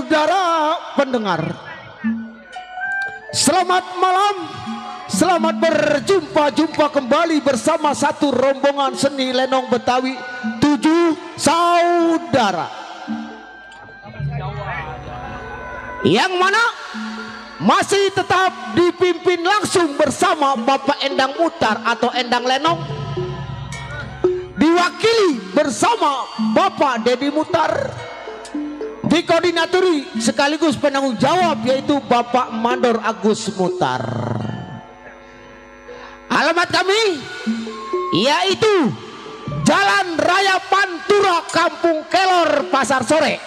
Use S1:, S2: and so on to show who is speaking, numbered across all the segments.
S1: saudara pendengar, selamat malam, selamat berjumpa kembali bersama satu rombongan seni lenong Betawi 7 saudara, yang mana masih tetap dipimpin langsung bersama Bapak Endang Mutar atau Endang Lenong, diwakili bersama Bapak Dedi Mutar, dikoordinatori sekaligus penanggung jawab yaitu Bapak Mandor Agus Mutar. Alamat kami yaitu Jalan Raya Pantura, Kampung Kelor, Pasar Sore,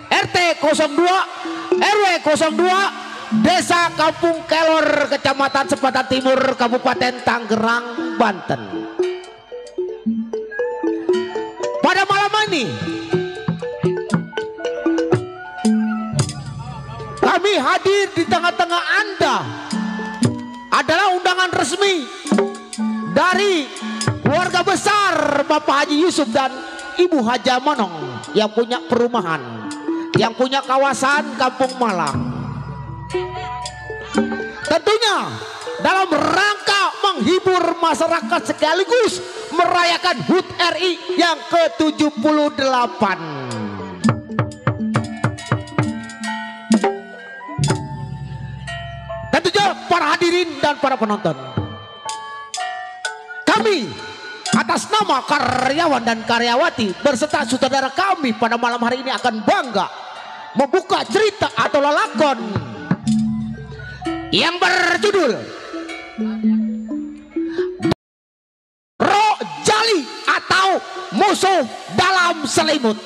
S1: RT 02 RW 02, Desa Kampung Kelor, Kecamatan Sepatan Timur, Kabupaten Tangerang, Banten. Pada malam ini kami hadir di tengah-tengah Anda adalah undangan resmi dari keluarga besar Bapak Haji Yusuf dan Ibu Haja Manong yang punya perumahan, yang punya kawasan Kampung Malang. Tentunya dalam rangka menghibur masyarakat sekaligus merayakan HUT RI yang ke-78. Tentunya para hadirin dan para penonton, kami atas nama karyawan dan karyawati berserta saudara kami pada malam hari ini akan bangga membuka cerita atau lelakon yang berjudul Roh Jali atau Musuh Dalam Selimut.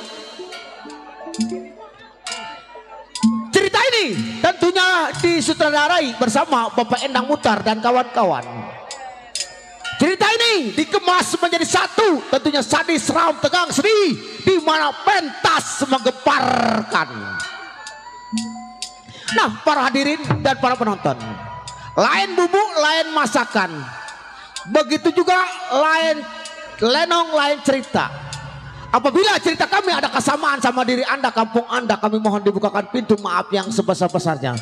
S1: Cerita ini tentunya disutradarai bersama Bapak Endang Mutar dan kawan-kawan. Cerita ini dikemas menjadi satu, tentunya sadis, seram, tegang, sedih, di mana pentas menggemparkan. Nah, para hadirin dan para penonton, lain bumbu, lain masakan. Begitu juga lain lenong, lain cerita. Apabila cerita kami ada kesamaan sama diri Anda, kampung Anda, kami mohon dibukakan pintu maaf yang sebesar-besarnya.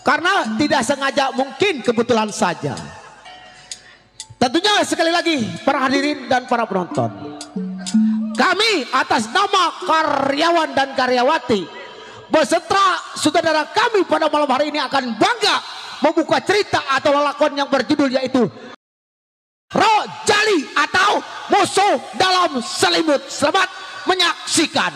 S1: Karena tidak sengaja, mungkin kebetulan saja. Tentunya sekali lagi para hadirin dan para penonton, kami atas nama karyawan dan karyawati beserta saudara kami pada malam hari ini akan bangga membuka cerita atau lelakon yang berjudul yaitu Roh Jali atau Musuh Dalam Selimut. Selamat menyaksikan.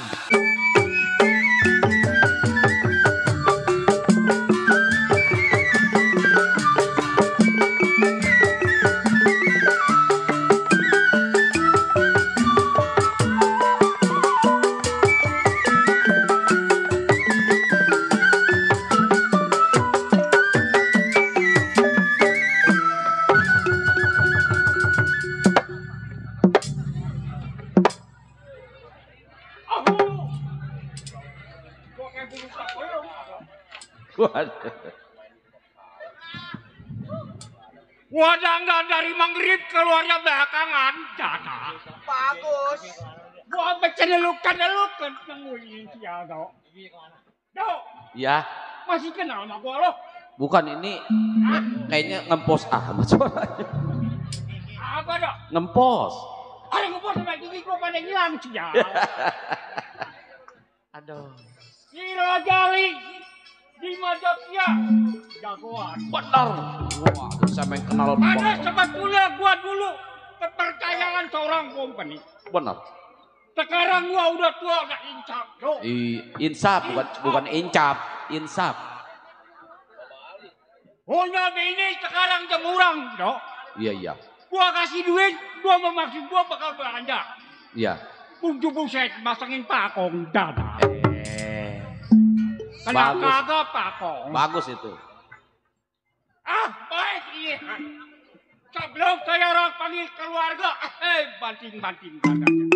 S2: Wadah dari maghrib keluarnya belakangan data.
S3: Bagus.
S2: Gua baca delukan ngulin siaga. Do.
S4: Ya.
S2: Masih kenal sama gua lo?
S4: Bukan ini. Kayaknya ngempos suaranya.
S2: Apa dok?
S4: Ngempos.
S2: Ada ngempos sama gigi gua pada hilang sih ya.
S4: Aduh.
S2: Roh Jali di Madapia jagoan.
S4: Benar. Wah, saya kenal
S2: Ada
S4: banget.
S2: sebetulnya gua dulu kepercayaan seorang company.
S4: Benar.
S2: Sekarang gua udah tua udah incap.
S4: Insaf bukan incap, insaf.
S2: Punya ini sekarang jemurang, dok.
S4: Iya.
S2: Gua kasih duit, gua memaksud gua bakal belanja.
S4: Iya.
S2: Bungju buset, masangin pakong dada.
S4: Bagus.
S2: Kagak pakong.
S4: Bagus itu.
S2: Ah, baik iya. Sebelum saya orang panggil keluarga, banting-banting dadanya.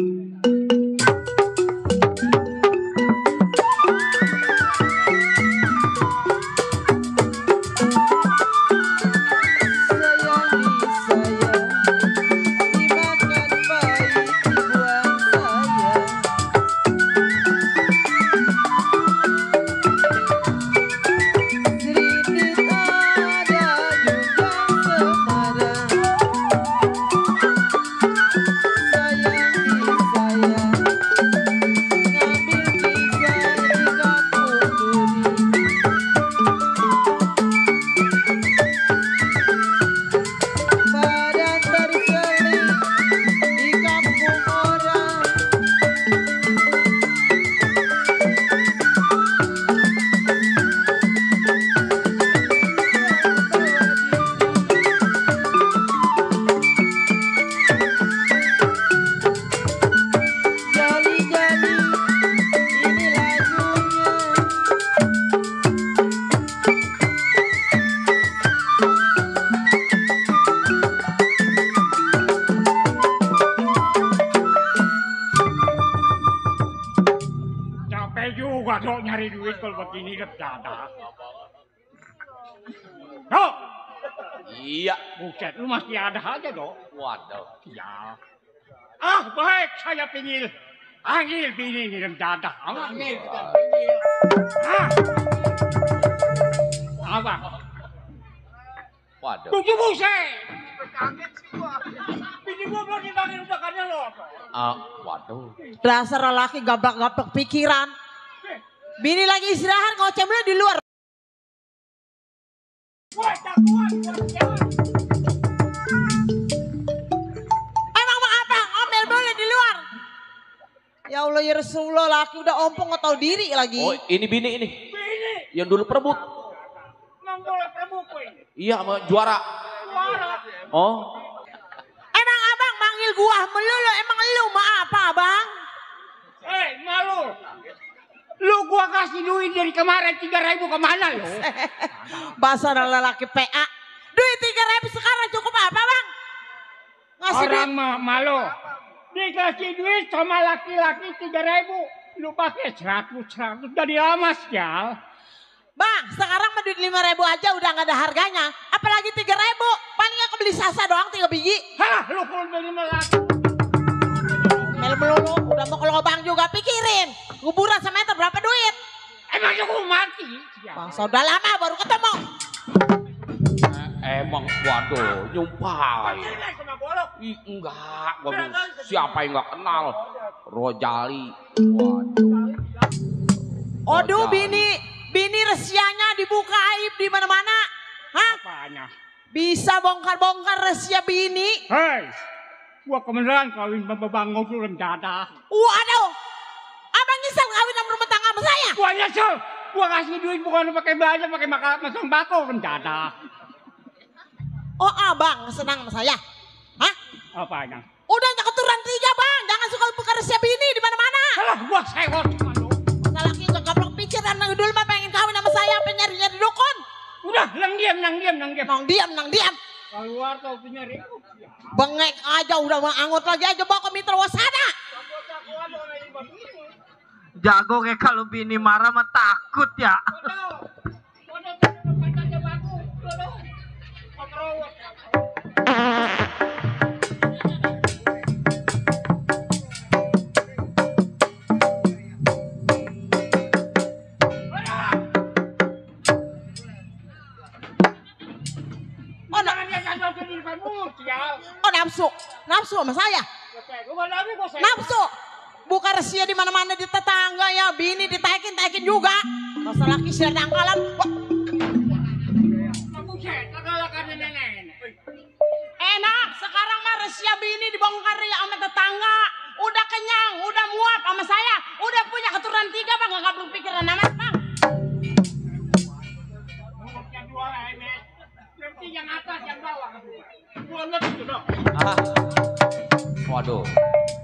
S2: begini dada. Dok.
S4: Iya.
S2: Buset, lu masih ada aja dok.
S4: Waduh.
S2: Ya. Ah baik, saya pinggil. Panggil bini ini dada. Panggil kita pinggil. Apa?
S4: Waduh.
S2: Tujuh buset. Kaget sih gua. Bini gua belum dipanggil udahannya lo.
S4: Waduh.
S3: Dasar lelaki gablak-gablak pikiran. Bini lagi istirahat ngoceh mulu di luar. Emang mau apa? Ngomel mulu di luar. Ya Allah ya Rasulullah, laki udah ompong nggak tahu diri lagi.
S4: Oh ini bini ini.
S2: Bini.
S4: Yang dulu perebut.
S2: Nang boleh perebut ini.
S4: Iya sama juara.
S2: Juara.
S4: Oh.
S3: Emang abang manggil gua melulu, emang lu mau apa abang?
S2: Malu. Lu gua kasih duit dari kemarin 3.000 kemana lu?
S3: Bahasa lelaki PA. Duit 3.000 sekarang cukup apa bang? Ngasih
S2: Orang
S3: duit.
S2: mah malu. Dikasih duit sama laki-laki 3.000. Lu pakai 100 dari lama sial.
S3: Bang, sekarang mah duit 5.000 aja udah gak ada harganya. Apalagi 3.000. Paling aku beli sasa doang 3 biji.
S2: Hah, lu kalau beli laki.
S3: Mel melulu, udah mau ke lubang juga pikirin. Kuburan semeter berapa duit?
S2: Emang aku mati.
S3: Bang, udah lama baru ketemu.
S4: Emang waduh nyumpain. Enggak, waduh. Siapa yang enggak kenal? Rojali. Waduh.
S3: Aduh,
S4: Rojali.
S3: bini resianya dibuka aib di mana-mana. Hah?
S2: Apanya?
S3: Bisa bongkar-bongkar resia bini.
S2: Hei, gua kebenaran kawin sama Bang Ngojul dada.
S3: Waduh. Abang nyesel kawin sama rumah tangga sama saya?
S2: Gua nyesel. Gua kasih duit bukan pakai belanja, pakai makan bako dada.
S3: Oh abang senang sama saya? Hah?
S2: Apanya?
S3: Udah keturunan 3 bang, jangan suka buka resia bini di mana-mana.
S2: Salah gua sewot sama lu.
S3: Laki gak gablok pikiran dulu mah pengen kawin sama saya, pengen nyari dukun.
S2: Udah, nang diam.
S3: Nang diam.
S2: Keluar kau punya ribut.
S3: Bengek aja udah mau angut lagi aja bawa ke Mitra Wasada.
S5: Jago kayak kalau bini marah mah takut ya.
S3: Oh nafsu sama saya. Nafsu. Buka resia di mana-mana di tetangga ya, bini ditaikin juga. Masa laki sedang kalam. Enak, sekarang mah resia bini dibongkar ya sama tetangga. Udah kenyang, udah muap sama saya. Udah punya keturunan 3 bang, gak belum pikiran amat bang.
S2: Yang atas, yang bawah. Gua lihat itu dong.
S4: Waduh.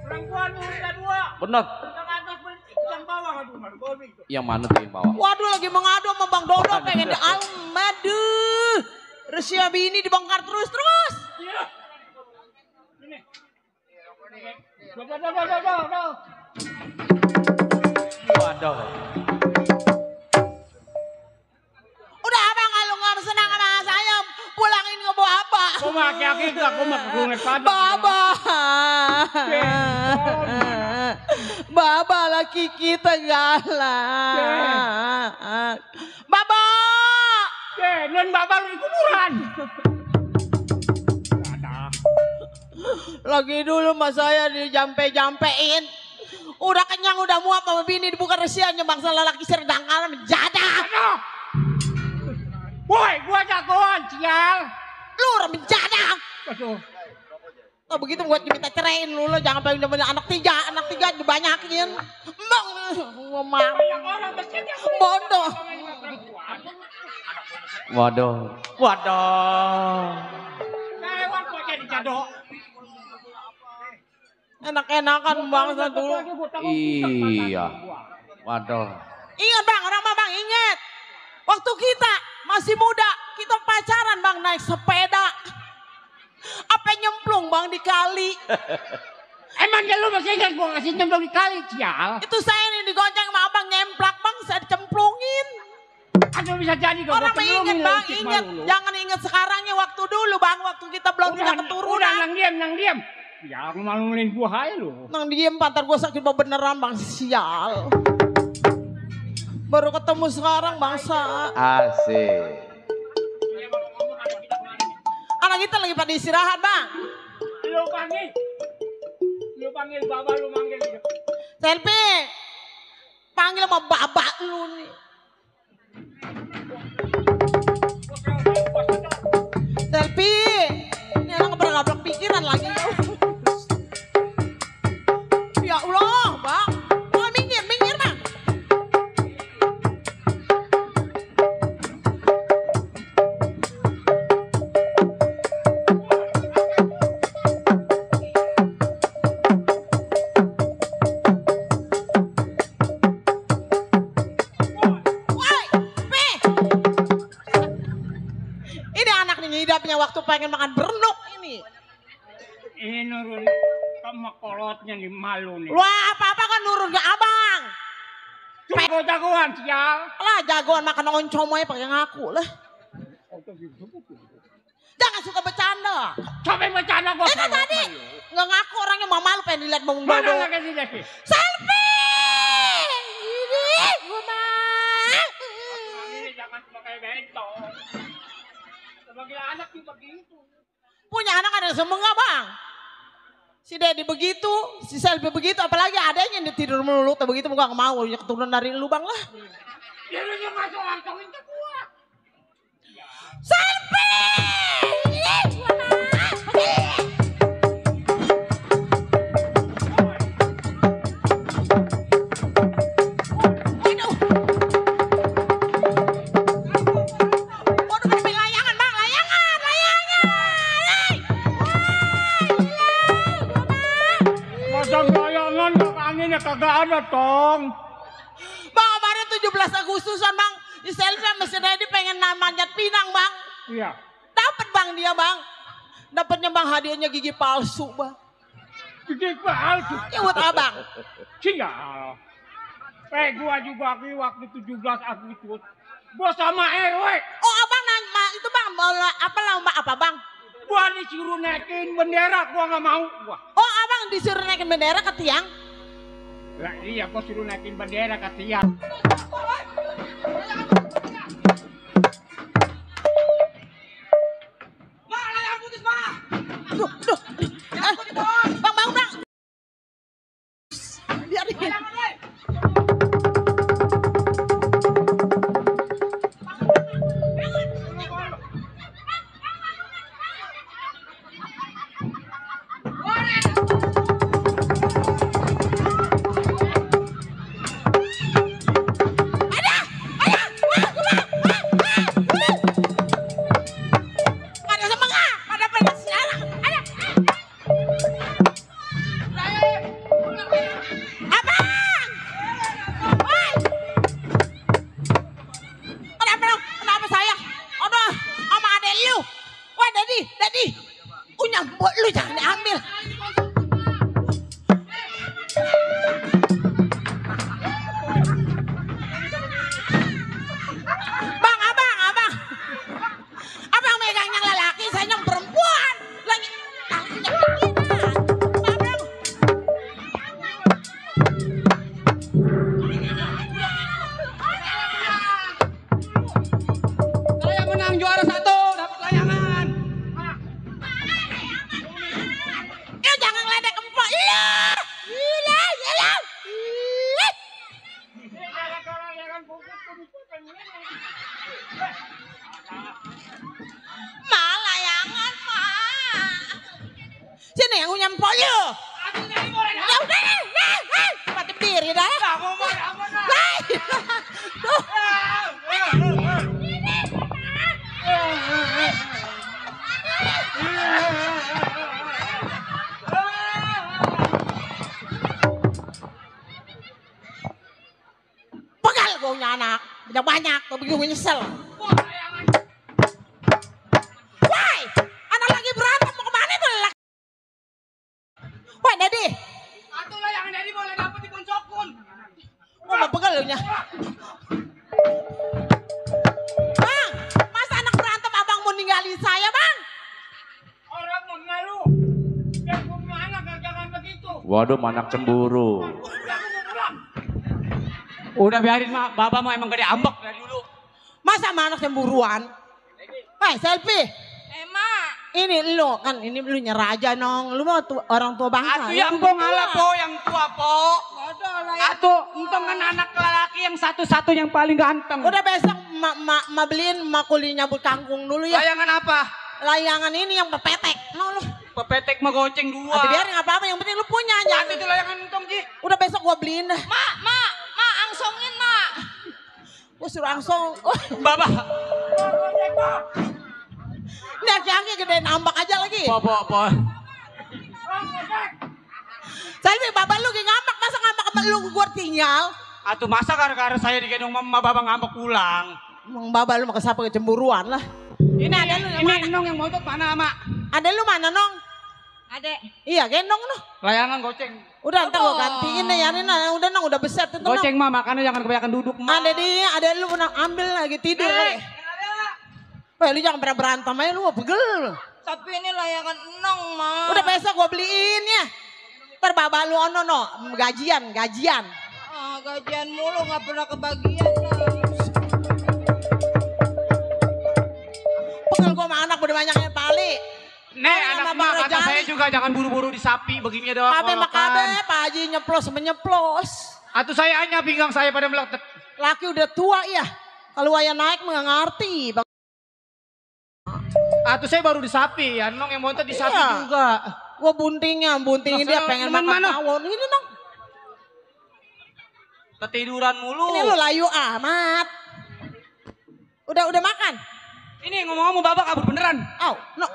S2: Perempuan udah 2.
S4: Bener.
S2: Yang atas berhenti, yang bawah aduh.
S4: Yang mana tuh yang bawah?
S3: Waduh lagi mengadu sama Bang Dodo pengen di aduh. Resia bini dibongkar terus.
S2: Iya. Ini. Doh.
S4: Waduh.
S3: Udah abang kalau nggak senang sama saya pulangin ke bawa apa?
S2: Kau mah aki-aki gak, kau mah kegunget pada.
S3: Baba laki kita galak. Baba.
S2: Non bapak lu di kuburan.
S3: Lagi dulu mas saya dijampe-jampein. Udah kenyang, udah muap sama bini dibuka resianya bangsa lelaki serdang alam jadah.
S2: Aduh. Woi, gua jagoan, sial.
S3: Lu orang menjadah.
S2: Aduh.
S3: Oh begitu buat diminta ceraiin lu jangan pengen punya anak 3 dibanyakin. Bang, ngomong. Bodoh.
S4: Waduh.
S2: Lewat kok jadi jadok.
S3: Enak-enakan bangsa dulu.
S4: Iya. Waduh.
S3: Ingat bang, orang mah bang ingat. Waktu kita masih muda, kita pacaran bang naik sepeda. Apa nyemplung bang di kali.
S2: Emang lu masih ingat gua kasih nyemplung di kali, sial.
S3: Itu saya nih digonceng sama abang nyemplak bang, saya dicemplungin.
S2: tuh bisa jadi kok.
S3: Orang ingat bang, ingat. Jangan ingat sekarangnya, waktu dulu bang, waktu kita belum punya keturunan.
S2: Udah nang diam. Ya malu-maluin gua aja lu.
S3: Nang diem, pantar gua sakit beneran bang, sial. Baru ketemu sekarang bangsa.
S4: Asik.
S3: Anak kita lagi pada istirahat bang.
S2: Lu panggil baba, lu manggil.
S3: Selfie, panggil sama babak lu nih. Selfie, ini anak ngebrak-ngebrak pikiran lagi. Ya Allah bang, oh minggir bang. Ngidapnya waktu pengen makan berenuk ini.
S2: Ini nurun sama kolotnya nih malu nih.
S3: Wah apa-apa kan nurun ke abang.
S2: Jagoan sial.
S3: Lah jagoan makan oncom aja pakai ngaku lah. Jangan suka bercanda.
S2: Sampai bercanda kok.
S3: Itu tadi nggak ngaku orangnya mau malu pengen dilihat bang
S2: Mana
S3: bodoh.
S2: lagi sih?
S3: Selfie. Ini gue mah.
S2: Ini jangan pakai bentong. Sebagai anak juga begitu.
S3: Punya anak ada semua nggak bang? Si Dedi begitu, si Selfie begitu, apalagi adanya yang tidur melulu, tapi begitu gak mau, ya keturunan dari lu bang lah.
S2: Ya lu juga ngacong-ngacongin ke gua.
S3: Selfie!
S2: Kagak ada tong.
S3: Bang kemarin 17 Agustusan bang, di Selfie sama si Dedi pengen manjat pinang bang.
S2: Iya.
S3: Dapat bang dia bang. Dapatnya bang hadiahnya gigi palsu bang.
S2: Gigi palsu?
S3: Ya buat abang.
S2: Sial. Gua juga waktu 17 Agustus. Gua sama RW.
S3: Oh abang nanya itu bang, apa lomba apa bang?
S2: Gua disuruh naikin bendera, gua gak mau.
S3: Oh abang disuruh naikin bendera ke tiang?
S2: Lah iya, gua suruh naikin bendera ke tiang.
S3: Mana yang putus, Pak? Duh. Bang. Biarin. Lu jangan diambil. Bang, abang megang yang lelaki, saya yang perempuan. Lagi
S2: Saya menang juara 1, dapat layangan.
S3: jangan ngeledek empok. Malayangan, Pak. Sini yang punya empok lu. Ya udah, mati berdiri dah. Tuh. Pegal gue punya anak, banyak, tapi gue nyesel. Woi, anak lagi berantem mau kemana tuh lelaki? Woi, Dedi.
S2: Satu layangan Dedi boleh dapat di Poncokun.
S3: Gue mau pegal lu nya.
S4: Waduh, manak cemburu.
S2: Udah biarin mak, Baba mah emang gede ambek dari dulu.
S3: Masa sama anak cemburuan? Selfie.
S6: Mak.
S3: Ini lu kan, ini lu nyerah aja nong. Lu mah orang tua bangsa.
S2: Atuh yang po ngalah po, yang tua po. Atuh, untung kan anak lelaki yang satu-satu yang paling ganteng.
S3: Udah besok ma beliin makuli nyambut kangkung dulu ya.
S2: Layangan apa?
S3: Layangan ini yang pepetek. No, lu.
S2: Pepetek mah goceng dua.
S3: Nanti biarin apa-apa, yang penting lu punya aja.
S2: Nanti itu layangan untung Ji.
S3: Udah besok gua beliin dah.
S6: Mak, angsongin mak.
S3: Gua suruh angsong.
S2: Baba.
S3: Ini aki-aki gede nambak aja lagi.
S2: Po.
S3: Selvi, bapak lu gak ngambak, masa ngambak sama lu gua tinggal?
S2: Atuh masa gara-gara saya digendong mama Baba ngambek pulang.
S3: Emang bapak lu mau kesapa kecemburuan lah. Ini ada lu yang mana?
S2: Nong yang montok mana mak?
S3: Ada lu mana nong?
S6: Adek.
S3: Iya gendong noh.
S2: Layangan goceng.
S3: Udah ntar gua gantiin deh ya Nina. Udah nong udah beset itu nong.
S2: Goceng mah makanya jangan kebanyakan duduk mak.
S3: Ada lu pernah ambil lagi tidur. Wah lu jangan pernah berantem aja lu pegel.
S6: Tapi ini layangan enong mak.
S3: Udah besok gua beliin ya. Ntar bapak lu ono no gajian.
S6: Ah, gajian mulu gak pernah kebagian lah.
S3: Pegel gua sama anak udah banyak yang pali.
S2: Nih anak mak kata saya juga jangan buru-buru di sapi begini doang.
S3: Kabe makabe Pak Haji nyeplos.
S2: Atuh saya hanya pinggang saya pada meletet.
S3: Laki udah tua ya. Kalau waya naik mah nggak ngerti.
S2: Atuh saya baru di sapi ya, nong yang montet di sapi
S3: Iya.
S2: juga.
S3: Gua buntingin dia pengen makan
S2: mana?
S3: tawon. Ini nong.
S2: Ketiduran mulu.
S3: Ini lu layu amat. Udah makan.
S2: Ini ngomong-ngomong Baba kabur beneran.
S3: Oh, no.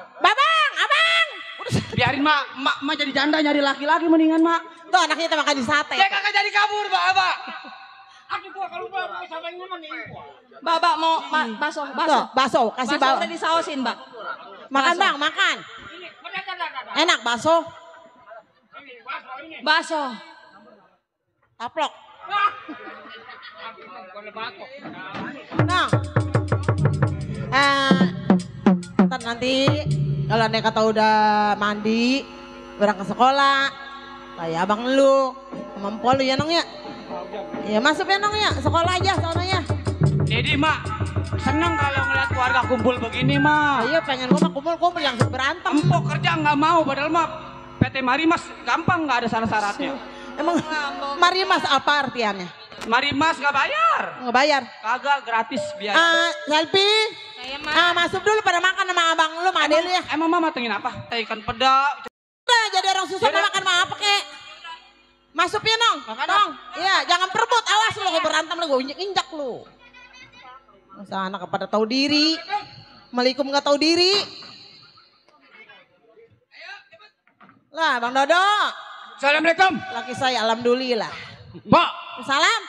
S3: Abang. Udah.
S2: Biarin mak jadi janda nyari laki-laki mendingan mak.
S3: Tuh anaknya kita makan di sate.
S2: Dia kagak jadi kabur Baba.
S6: Baba mau baso.
S3: Tuh, bakso, kasih
S6: Baso
S3: bakso.
S6: udah disausin, Mbak.
S3: Makan
S6: Baso.
S3: bang, makan. Enak bakso.
S6: Baso.
S3: Taplok. Nah, ntar nanti kalau nek kata udah mandi, berangkat sekolah, kayak abang lu, sama empok lu ya nong ya. Iya masuk ya nong ya, sekolah aja soalnya.
S2: Jadi mak seneng kalau ngeliat keluarga kumpul begini mak.
S3: Iya pengen gua mah kumpul-kumpul yang berantem.
S2: Empok kerja nggak mau padahal mah PT Marimas gampang nggak ada syarat-syaratnya.
S3: Emang mari mas apa artiannya?
S2: Marimas nggak bayar.
S3: Nggak bayar.
S2: Kagak gratis biaya.
S3: Selfie.
S6: Saya mah.
S3: Masuk dulu pada makan sama abang lu, sama adek lu ya.
S2: Emang mama matengin apa? Ikan peda.
S3: Udah jadi orang susah
S2: Yaudah.
S3: makan sama apa kek. Masuk ya nong.
S2: Makan,
S3: Nong. Iya jangan perebut, awas lu kalau berantem lu gue injak lu. Masa anak pada tahu diri. Malikum nggak tahu diri. Lah Bang Dodo.
S2: Assalamualaikum.
S3: Laki saya alhamdulillah.
S2: Pak.
S3: Salam.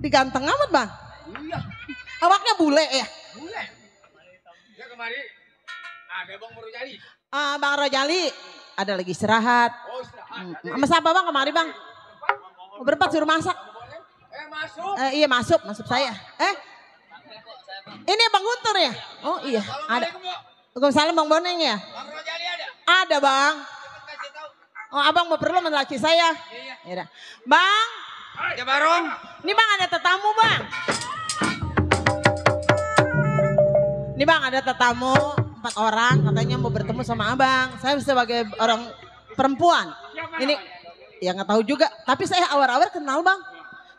S3: Diganteng amat bang.
S2: Iya.
S3: Awaknya bule ya.
S2: Bule. Ya kemari. Ada Bang Rojali.
S3: Bang Rojali ada lagi istirahat.
S2: Oh istirahat.
S3: Sama siapa bang kemari bang? Berempat suruh masak.
S2: Masuk.
S3: Iya masuk saya. Ini Bang Guntur ya? Oh iya ada. Waalaikumsalam Bang Boneng ya?
S2: Bang Rojali ada?
S3: Ada bang. Oh abang mau perlu sama laki saya? Iya. Bang.
S2: Ya Barong.
S3: Ini bang ada tetamu bang. Ini bang ada tetamu 4 orang katanya mau bertemu sama abang. Saya sebagai orang perempuan. Ini ya nggak tahu juga. Tapi saya awal-awal kenal bang.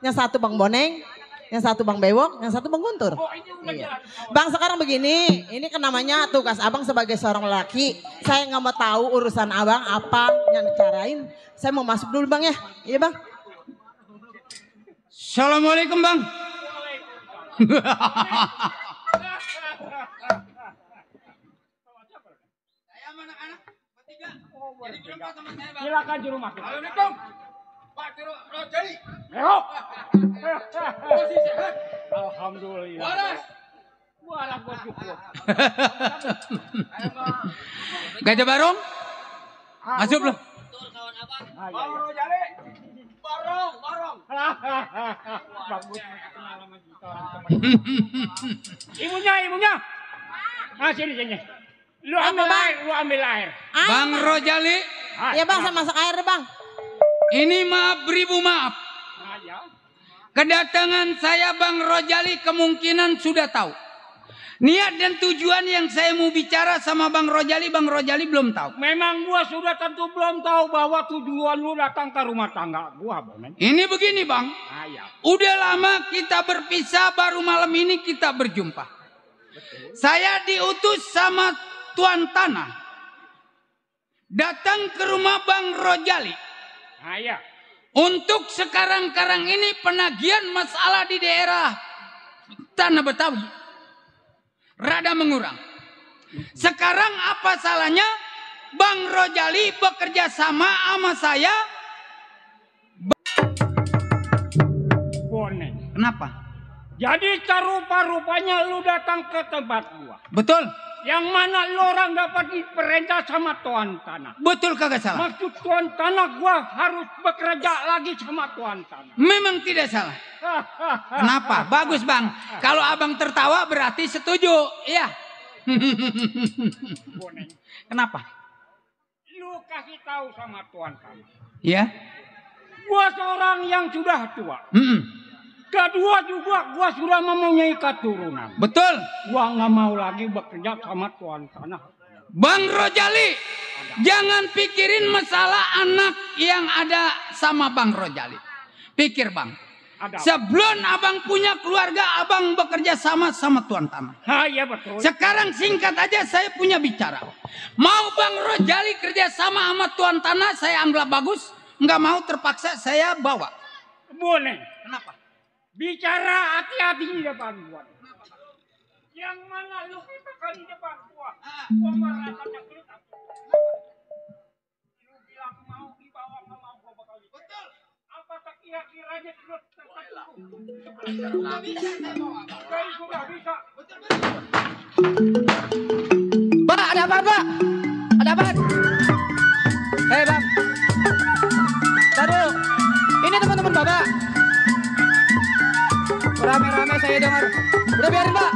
S3: Yang satu Bang Boneng, yang satu Bang Bewok, yang satu Bang Guntur. Iya. Bang sekarang begini, ini kan namanya tugas abang sebagai seorang laki. Saya nggak mau tahu urusan abang apa yang dicarain. Saya mau masuk dulu bang ya. Iya bang.
S2: Assalamualaikum Bang. Silakan juru masuk. Assalamualaikum. Pak Juru Rojali. Alhamdulillah. Waras. Waras bos cukup. Gajah Barong. Masuk loh. Bang Rojali. Barong. Bagus pengalaman kita orang teman. Ibunya. Nah sini. Lu ambil
S3: Apa, Bang?
S2: air, lu ambil air.
S3: Air,
S7: Bang Rojali,
S3: Ya bang, saya masak air deh bang.
S7: ini maaf beribu maaf.
S2: Nah, ya.
S7: Kedatangan saya Bang Rojali kemungkinan sudah tahu. Niat dan tujuan yang saya mau bicara sama Bang Rojali belum tahu.
S2: Memang gua sudah tentu belum tahu bahwa tujuan lu datang ke rumah tangga gua, Bonen.
S7: Ini begini Bang,
S2: Nah, ya.
S7: udah lama kita berpisah, baru malam ini kita berjumpa. Saya diutus sama Tuan Tanah datang ke rumah Bang Rojali
S2: Nah, ya.
S7: untuk sekarang-karang ini penagihan masalah di daerah Tanah Betawi rada mengurang. Sekarang apa salahnya Bang Rojali bekerja sama saya?
S2: Bonen.
S7: Kenapa?
S2: Jadi rupa-rupanya lu datang ke tempat gua.
S7: Betul?
S2: Yang mana lu orang dapat diperintah sama Tuan Tanah.
S7: Betul kagak salah?
S2: Maksud Tuan Tanah gua harus bekerja lagi sama Tuan Tanah.
S7: Memang tidak salah. Kenapa? Bagus Bang. Kalau abang tertawa berarti setuju. Iya.
S2: Bonen.
S7: Kenapa?
S2: Lu kasih tahu sama Tuan Tanah.
S7: Iya.
S2: Gua seorang yang sudah tua. Kedua juga gua sudah mempunyai keturunan.
S7: Betul.
S2: Gua nggak mau lagi bekerja sama Tuan Tanah.
S7: Bang Rojali, jangan pikirin masalah anak yang ada sama Bang Rojali. Pikir Bang.
S2: Ada.
S7: Sebelum abang punya keluarga, abang bekerja sama Tuan Tanah.
S2: Iya betul.
S7: Sekarang singkat aja saya punya bicara. Mau Bang Rojali kerja sama Tuan Tanah, saya anggap bagus. Nggak mau terpaksa saya bawa.
S2: Boleh.
S7: Kenapa?
S2: Bicara hati-hati di depan gua. Yang mana lu katakan di depan gua? Gua merasakan cerita. Lu bilang mau dibawa sama gua bakal dibawa. Betul. Apakah kira-kiranya terus tertentu? Sudah bisa saya bawa. Sudah bisa.
S1: Pak, ada apa Pak? Ada apa? Hei Bang. Tar dulu. Ini teman-teman Bapak. Rame-rame saya dengar. Udah biarin Pak.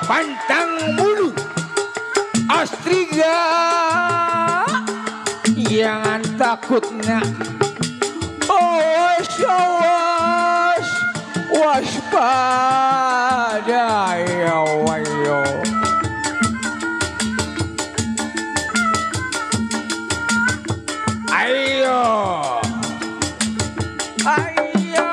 S8: pantang mundur. Astriga, jangan takut nak. Awas, awas, waspada ya wayo. Ayo, ayo.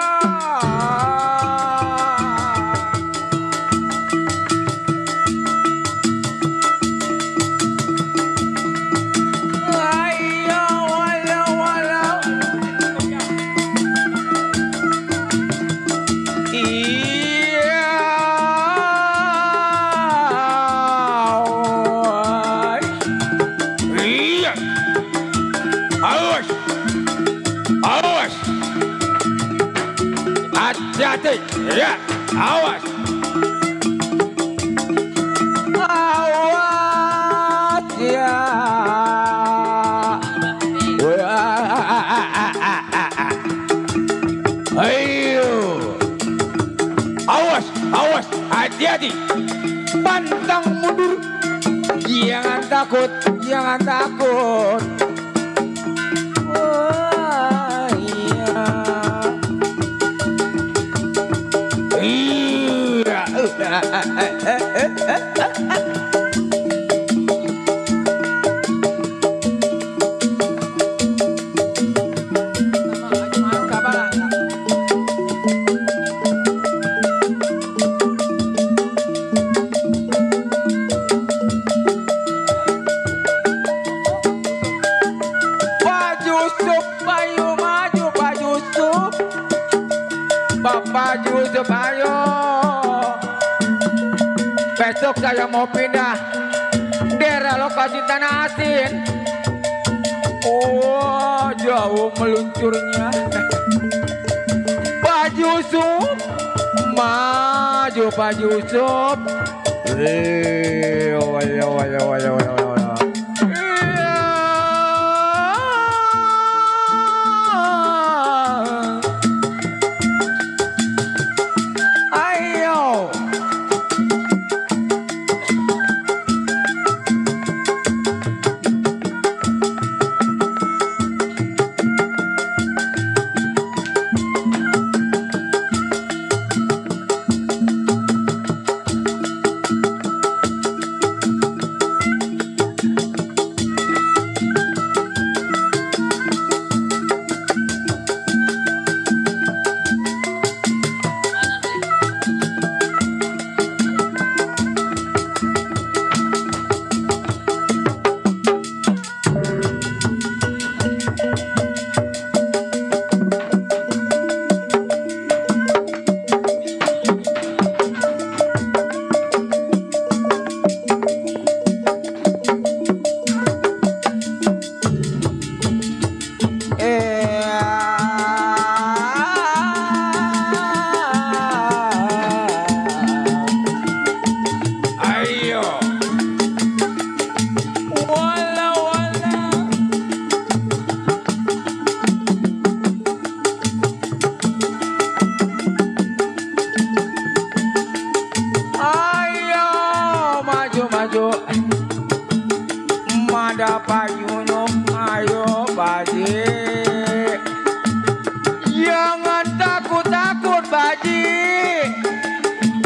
S8: Hati-hati, ya, awas. Awas, ya. Ayo. Awas, awas, hati-hati. Pantang mundur. Jangan takut, jangan takut. Bapak Yusuf, ayo. Besok saya mau pindah daerah lokasi tanah asin. Oh, jauh meluncurnya. Pak Yusuf, maju Pak Yusuf. Mada payunum, ayo Baji. Jangan takut-takut Baji.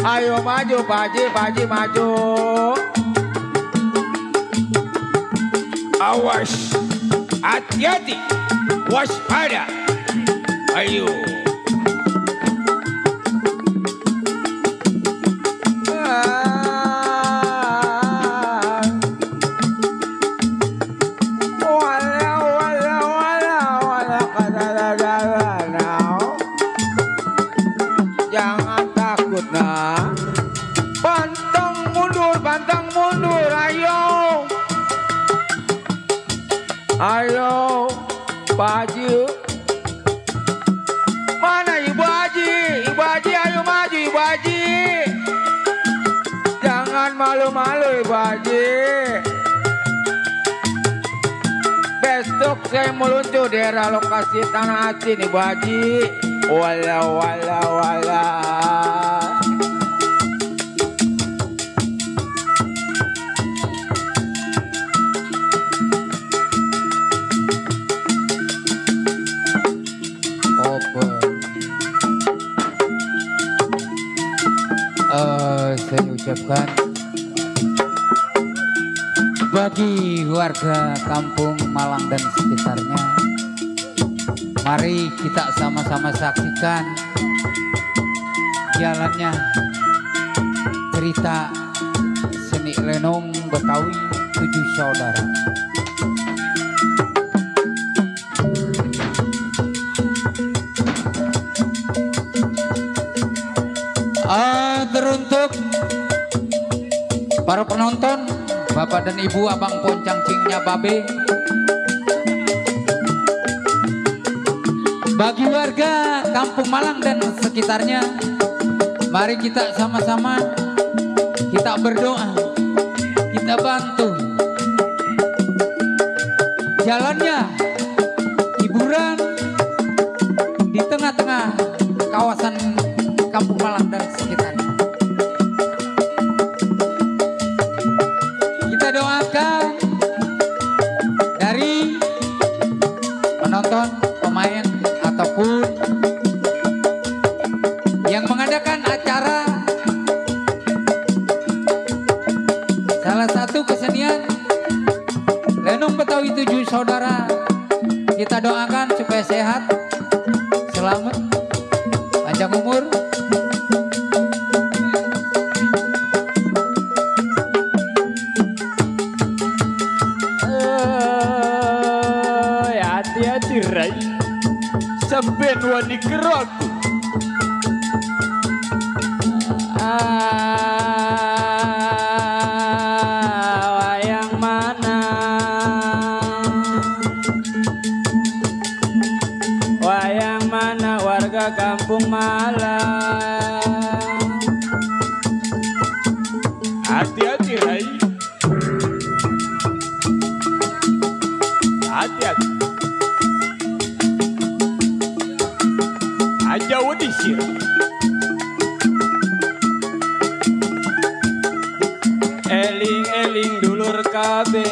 S8: Ayo maju Baji, Baji maju. Awas, hati-hati, waspada. Ayo. Jangan takut nah. Pantang mundur, ayo. Ayo, Pak Haji. Mana Ibu Haji? Ibu Haji ayo maju Ibu Haji. Jangan malu-malu Ibu Haji. Besok saya meluncur daerah lokasi tanah asin Ibu Haji. Wala. saya ucapkan bagi warga kampung Malang dan sekitarnya, mari kita sama-sama saksikan jalannya cerita seni lenong Betawi 7 saudara. Teruntuk para penonton, bapak dan ibu, abang poncang cingnya babe, bagi warga kampung Malang dan sekitarnya, mari kita sama-sama kita berdoa, kita bantu jalannya hiburan di tengah-tengah kawasan kampung Malang dan sekitarnya. Kita doakan dari penonton, pemain, ataupun yang mengadakan acara salah satu kesenian lenong Betawi 7 saudara. Kita doakan supaya sehat, selamat, panjang umur.
S2: Hati-hati Rai, sampai wani keraku.
S8: Wayang mana, wayang mana warga kampung Malang.
S2: Hati-hati Rai, hati-hati. Aja wadisir.
S8: Eling-eling dulur kabeh,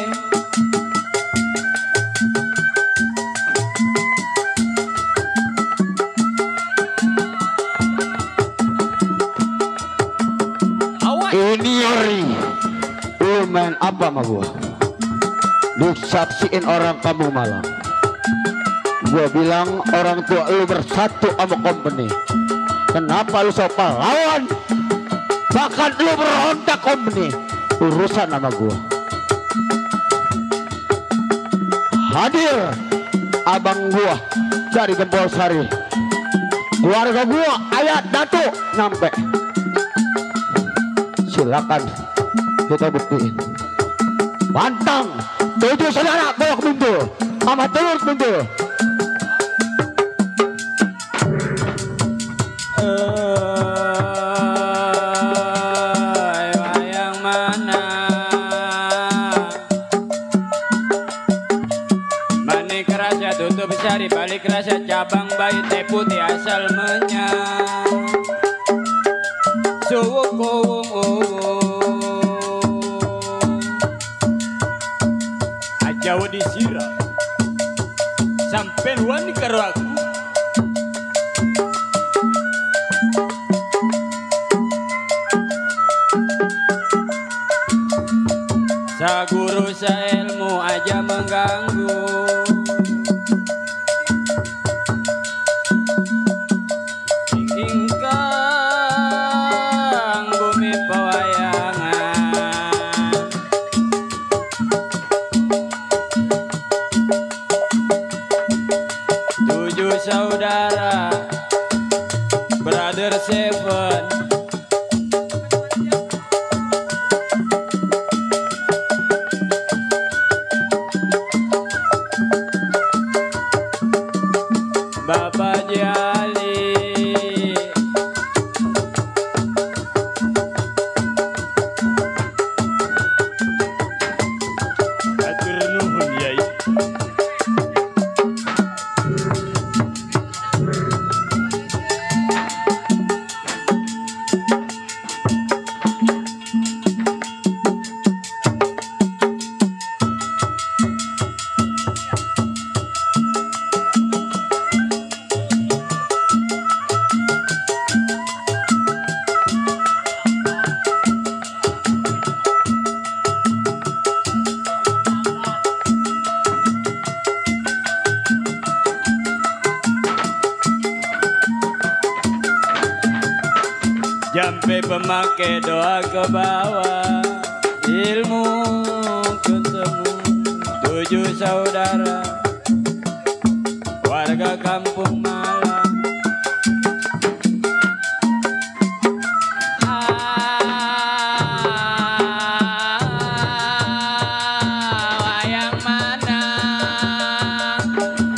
S1: Ini Yori, lu main apa sama gua? Lu saksiin orang kampung Malang. Gua bilang orang tua lu bersatu sama company. Kenapa lu sok pahlawan? Bahkan lu berontak company. Urusan sama gua. Hadir abang gua dari Gempol Sari. Keluarga gua ayat Datuk nyampe. Silakan kita buktiin. Pantang 7 saudara belok mundur sama telur mundur.
S8: wayang mana, manik rasa tutup sari, balik rasa cabang bayi teh putih asal menyang. Suwuk
S2: Aja wadisir. Sampai wani keraku.
S8: sa guru sa ilmu aja mengganggu. Ingkang bumi pewayangan, tujuh saudara, brother seven. memakai doa ke bawah, ilmu ketemu 7 saudara warga kampung Malang.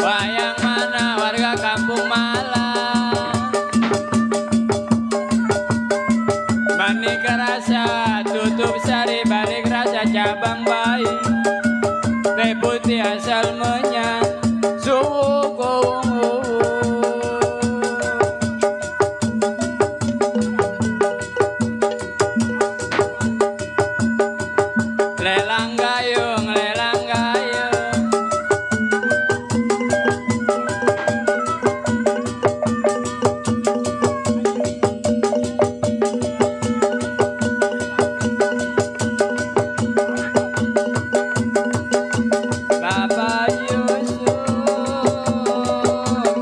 S8: Wayang mana warga kampung Malang. Manik rasa tutup sari balik rasa cabang bayi, teh putih asal menyan suku. Lelang gayung, lelang gayung. Bapak Yusuf,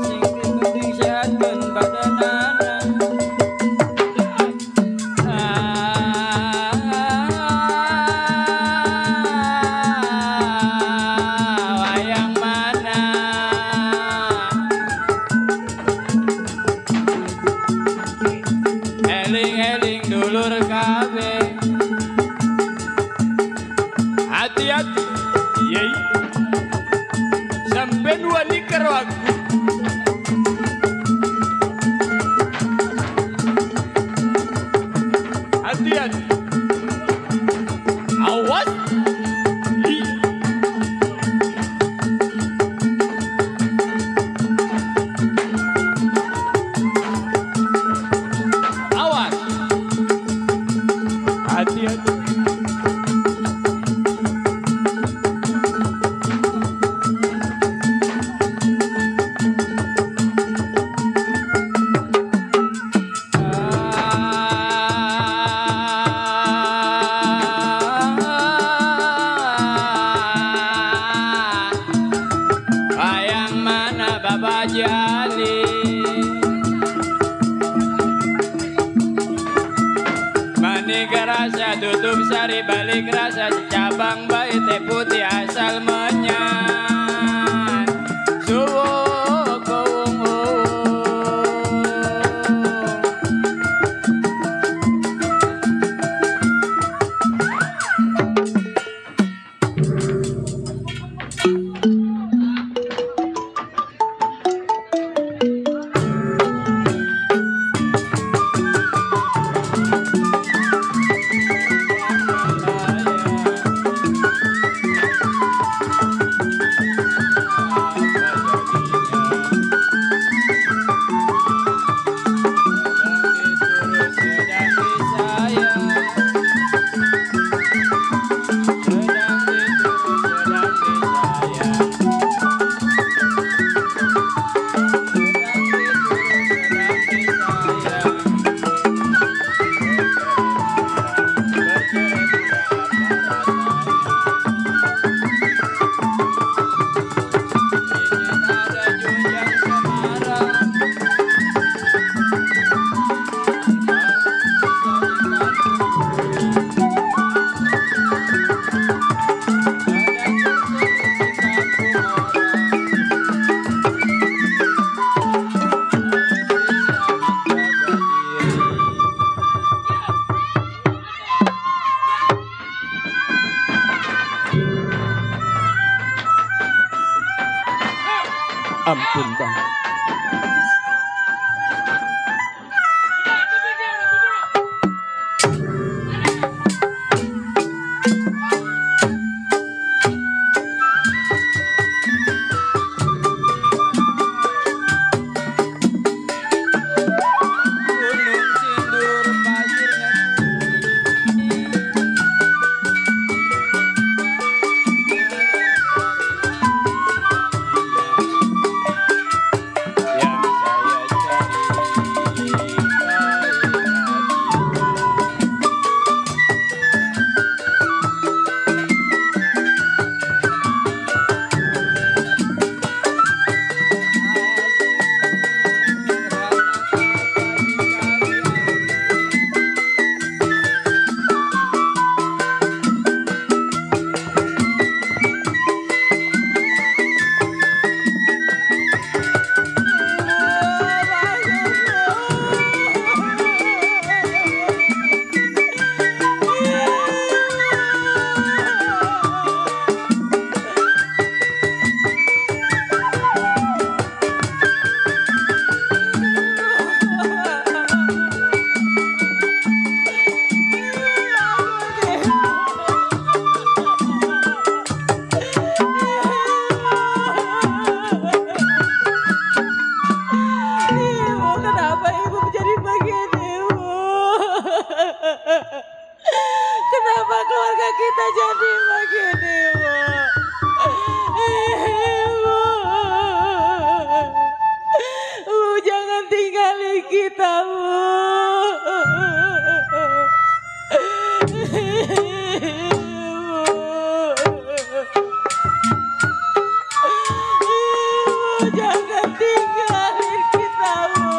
S8: sing penting sehatkeun badanana. Wayang mana? Eling-eling dulur kabeh. Hati-hati, yei. Sampai wani karo aku. Hati-hati. Awas. Ih. Awas. Hati-hati. Wayang mana Bapak Jali? Manik rasa tutup sari balik rasa cabang bayi teh putih asal menyan suku.
S1: Ampun bang.
S8: Gunung Sindur pasirnya
S3: Kenapa keluarga kita jadi begini, Bu? Ibu, Bu, jangan tinggalin kita, Bu. Jangan tinggalin kita, Bu.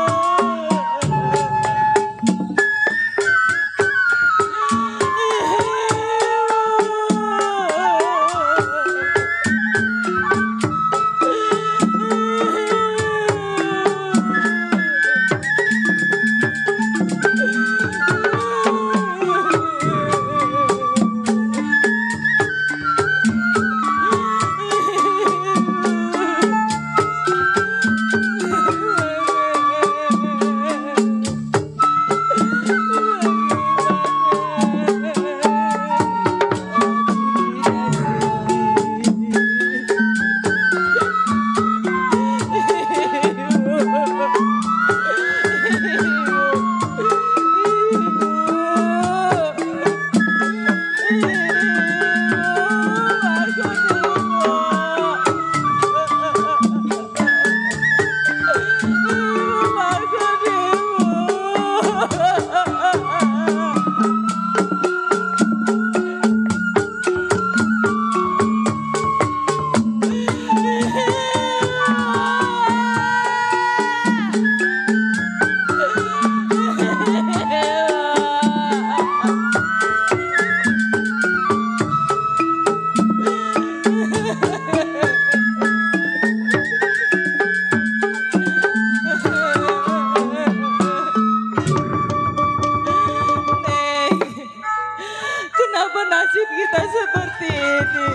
S3: Kenapa nasib kita seperti ini?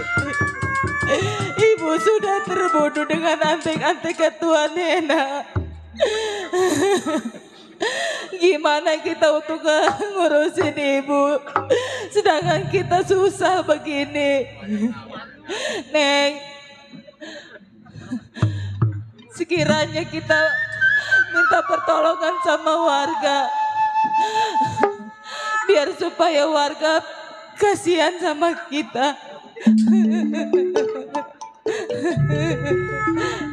S3: Ibu sudah terbunuh dengan antek-antek ketua Nena. Gimana kita untuk ngurusin ibu, sedangkan kita susah begini. Neng, sekiranya kita minta pertolongan sama warga, biar supaya warga kasihan sama kita.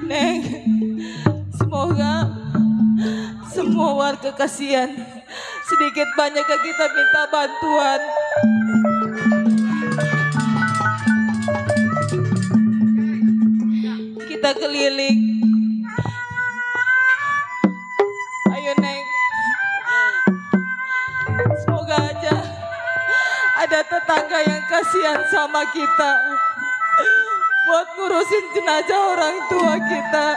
S3: Neng, semoga semua warga kasihan, sedikit banyak kita minta bantuan. Kita keliling. Ayo Neng, semoga aja ada tetangga yang kasihan sama kita buat ngurusin jenazah orang tua kita.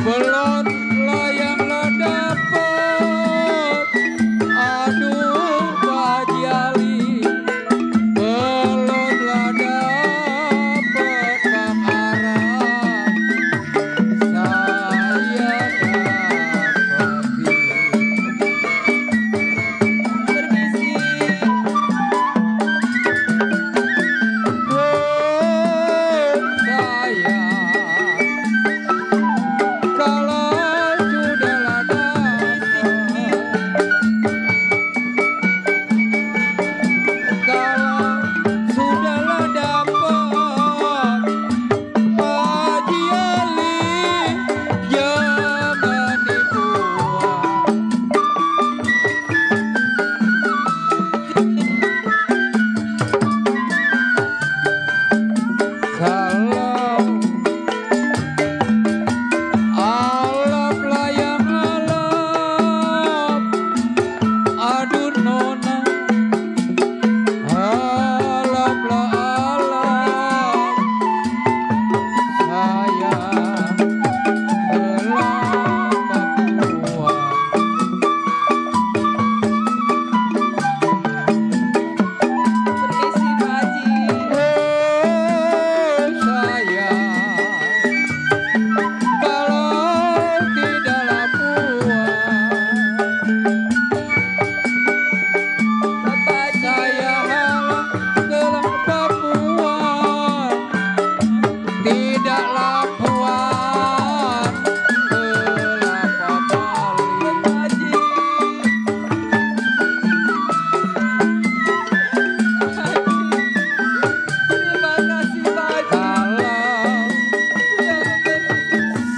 S9: belum layang lo dapet, aduh Pak Jali, belum lah dapet Bang Arab,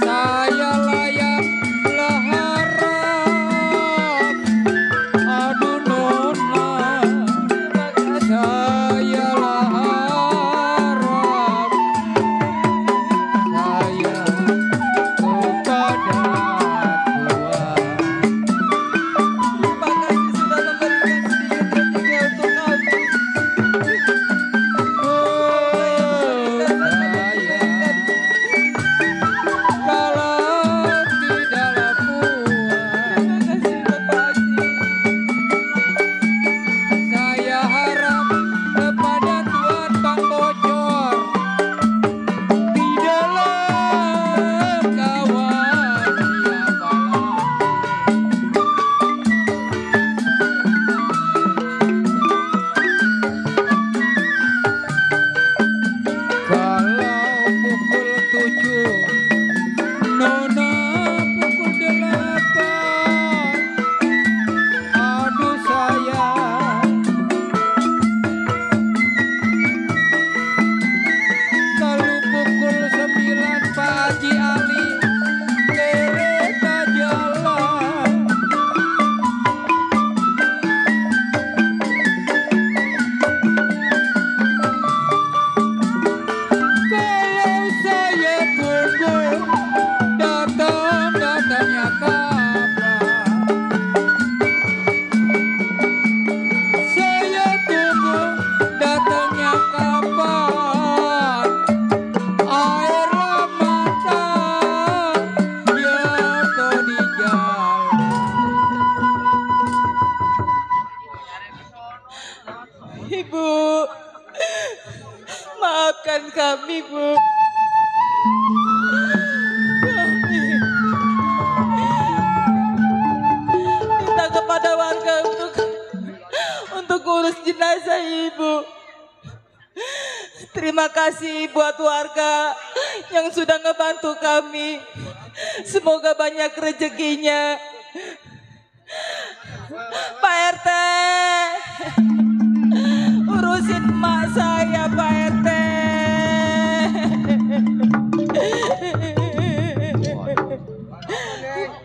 S9: saya
S6: kami, Bu. Minta kepada warga untuk urus jenazah Ibu. Terima kasih buat warga yang sudah ngebantu kami. Semoga banyak rezekinya. Pak RT, urusin emak saya, Pak RT.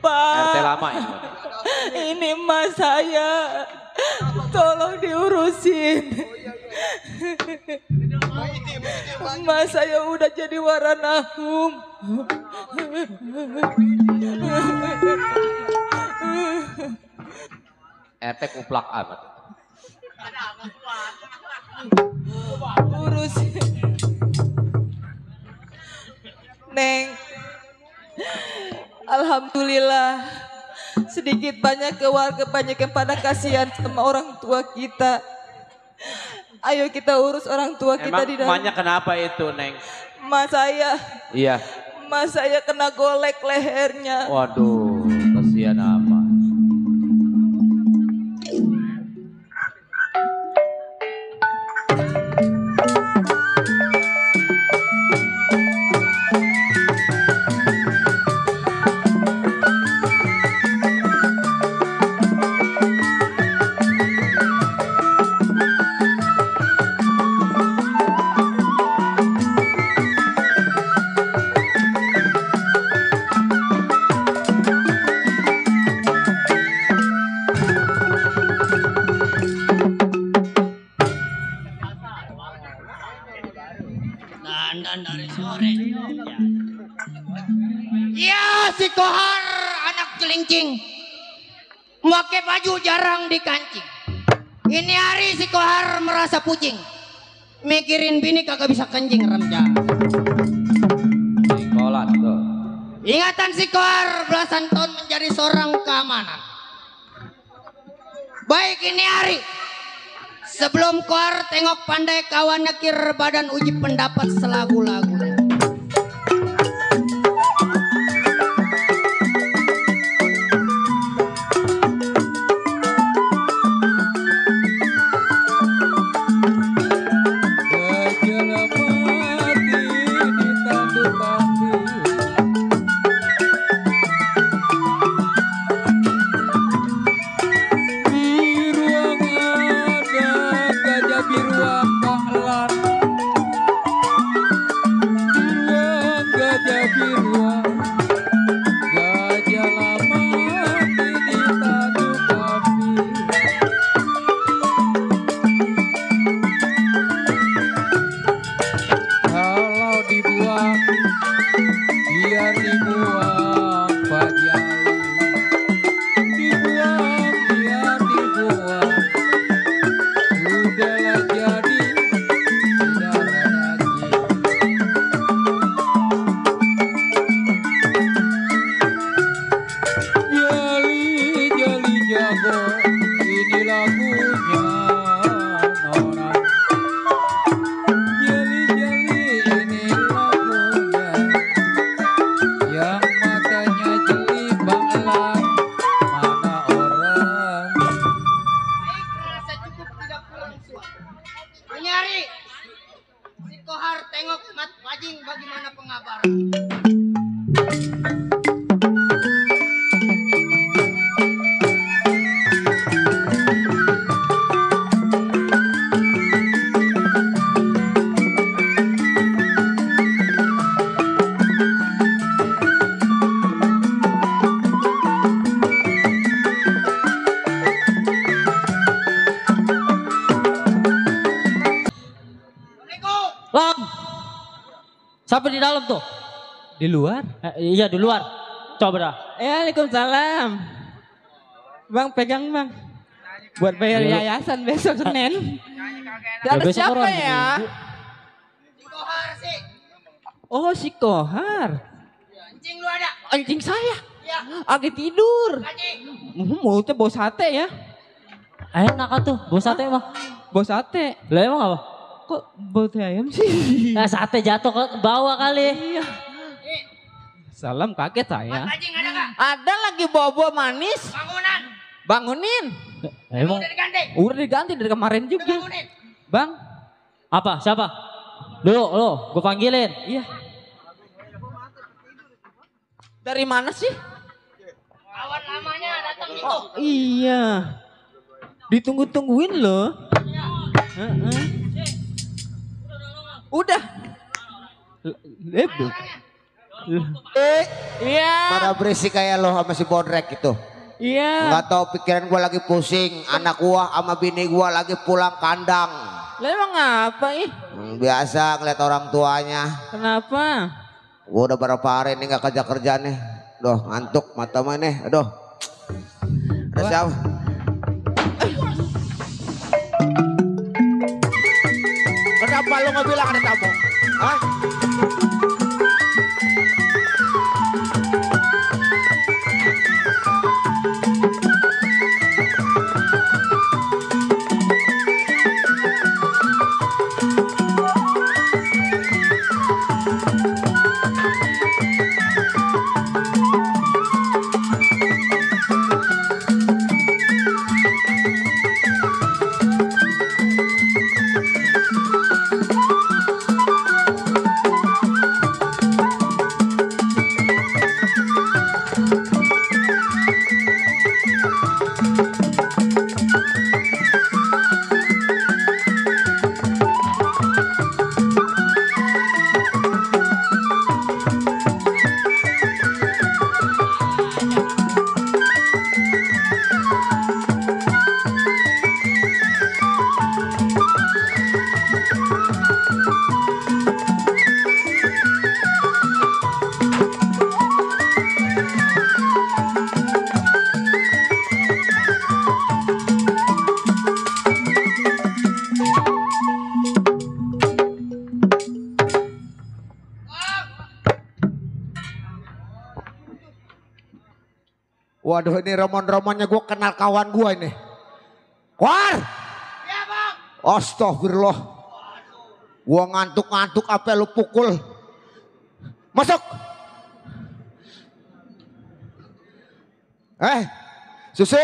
S6: Pak,
S4: RT lama
S6: ini emak saya, tolong diurusin. Emak saya udah jadi waranahum.
S4: RT kuplak amat.
S6: Neng, Alhamdulillah. Sedikit banyak keluarga banyak yang pada kasihan sama orang tua kita. Ayo kita urus orang tua kita di dalam.
S4: Emaknya kenapa itu, Neng?
S6: Mas saya.
S4: Iya.
S6: Mas saya kena golek lehernya.
S4: Waduh, kasihan apa?
S10: Ya si Kohar anak celincing, pakai baju jarang dikancing. Ini hari si Kohar merasa pucing, mikirin bini kagak bisa kencing remja.
S4: Singkolan tuh.
S10: Ingatan si Kohar belasan tahun menjadi seorang keamanan. Baik ini hari, sebelum Kohar tengok pandai kawan nyekir badan uji pendapat selagu-lagunya.
S11: Siapa di dalam tuh?
S12: Di luar?
S11: Iya di luar. Coba dah.
S12: Waalaikumsalam. Bang pegang bang. Buat bayar yayasan besok Senin. Ada siapa ya?
S10: Si Kohar sih.
S12: Oh si Kohar.
S10: Anjing lu ada?
S12: Anjing saya.
S10: Iya.
S12: Lagi tidur. Mulutnya bau sate ya.
S11: Enak tuh, bau sate mah.
S12: Bau sate.
S11: Lah emang apa?
S12: Kok bau ayam sih?
S11: Nah, sate jatuh ke bawah kali.
S12: Iya. Salam kaget saya.
S10: Anjing ada gak?
S12: Ada lagi bobo manis.
S10: Bangunan.
S12: Bangunin.
S11: Emang
S10: Udah diganti.
S12: Udah diganti dari kemarin juga.
S10: Bangunin.
S12: Bang.
S11: Apa? Siapa? Lo, gue panggilin.
S12: Iya. Dari mana sih?
S10: Kawan lamanya datang gitu.
S12: Oh iya. Ditunggu-tungguin loh. Udah.
S1: Iya. Pada berisik kayak lo sama si Bodrek itu.
S12: Iya.
S1: Nggak tahu pikiran gua lagi pusing. Anak gua sama bini gua lagi pulang kandang.
S12: Lah emang apa ih?
S1: Biasa ngeliat orang tuanya.
S12: Kenapa?
S1: Gua udah berapa hari ini nggak kerja nih. Duh ngantuk mata mana? Aduh. Ada siapa? Kenapa lu nggak bilang ada tamu? Hah? Waduh, ini roman-romannya gue kenal kawan gue ini. Kohar.
S10: Ya bang.
S1: Astagfirullah. Gue ngantuk-ngantuk apa lu pukul. Masuk. Susi.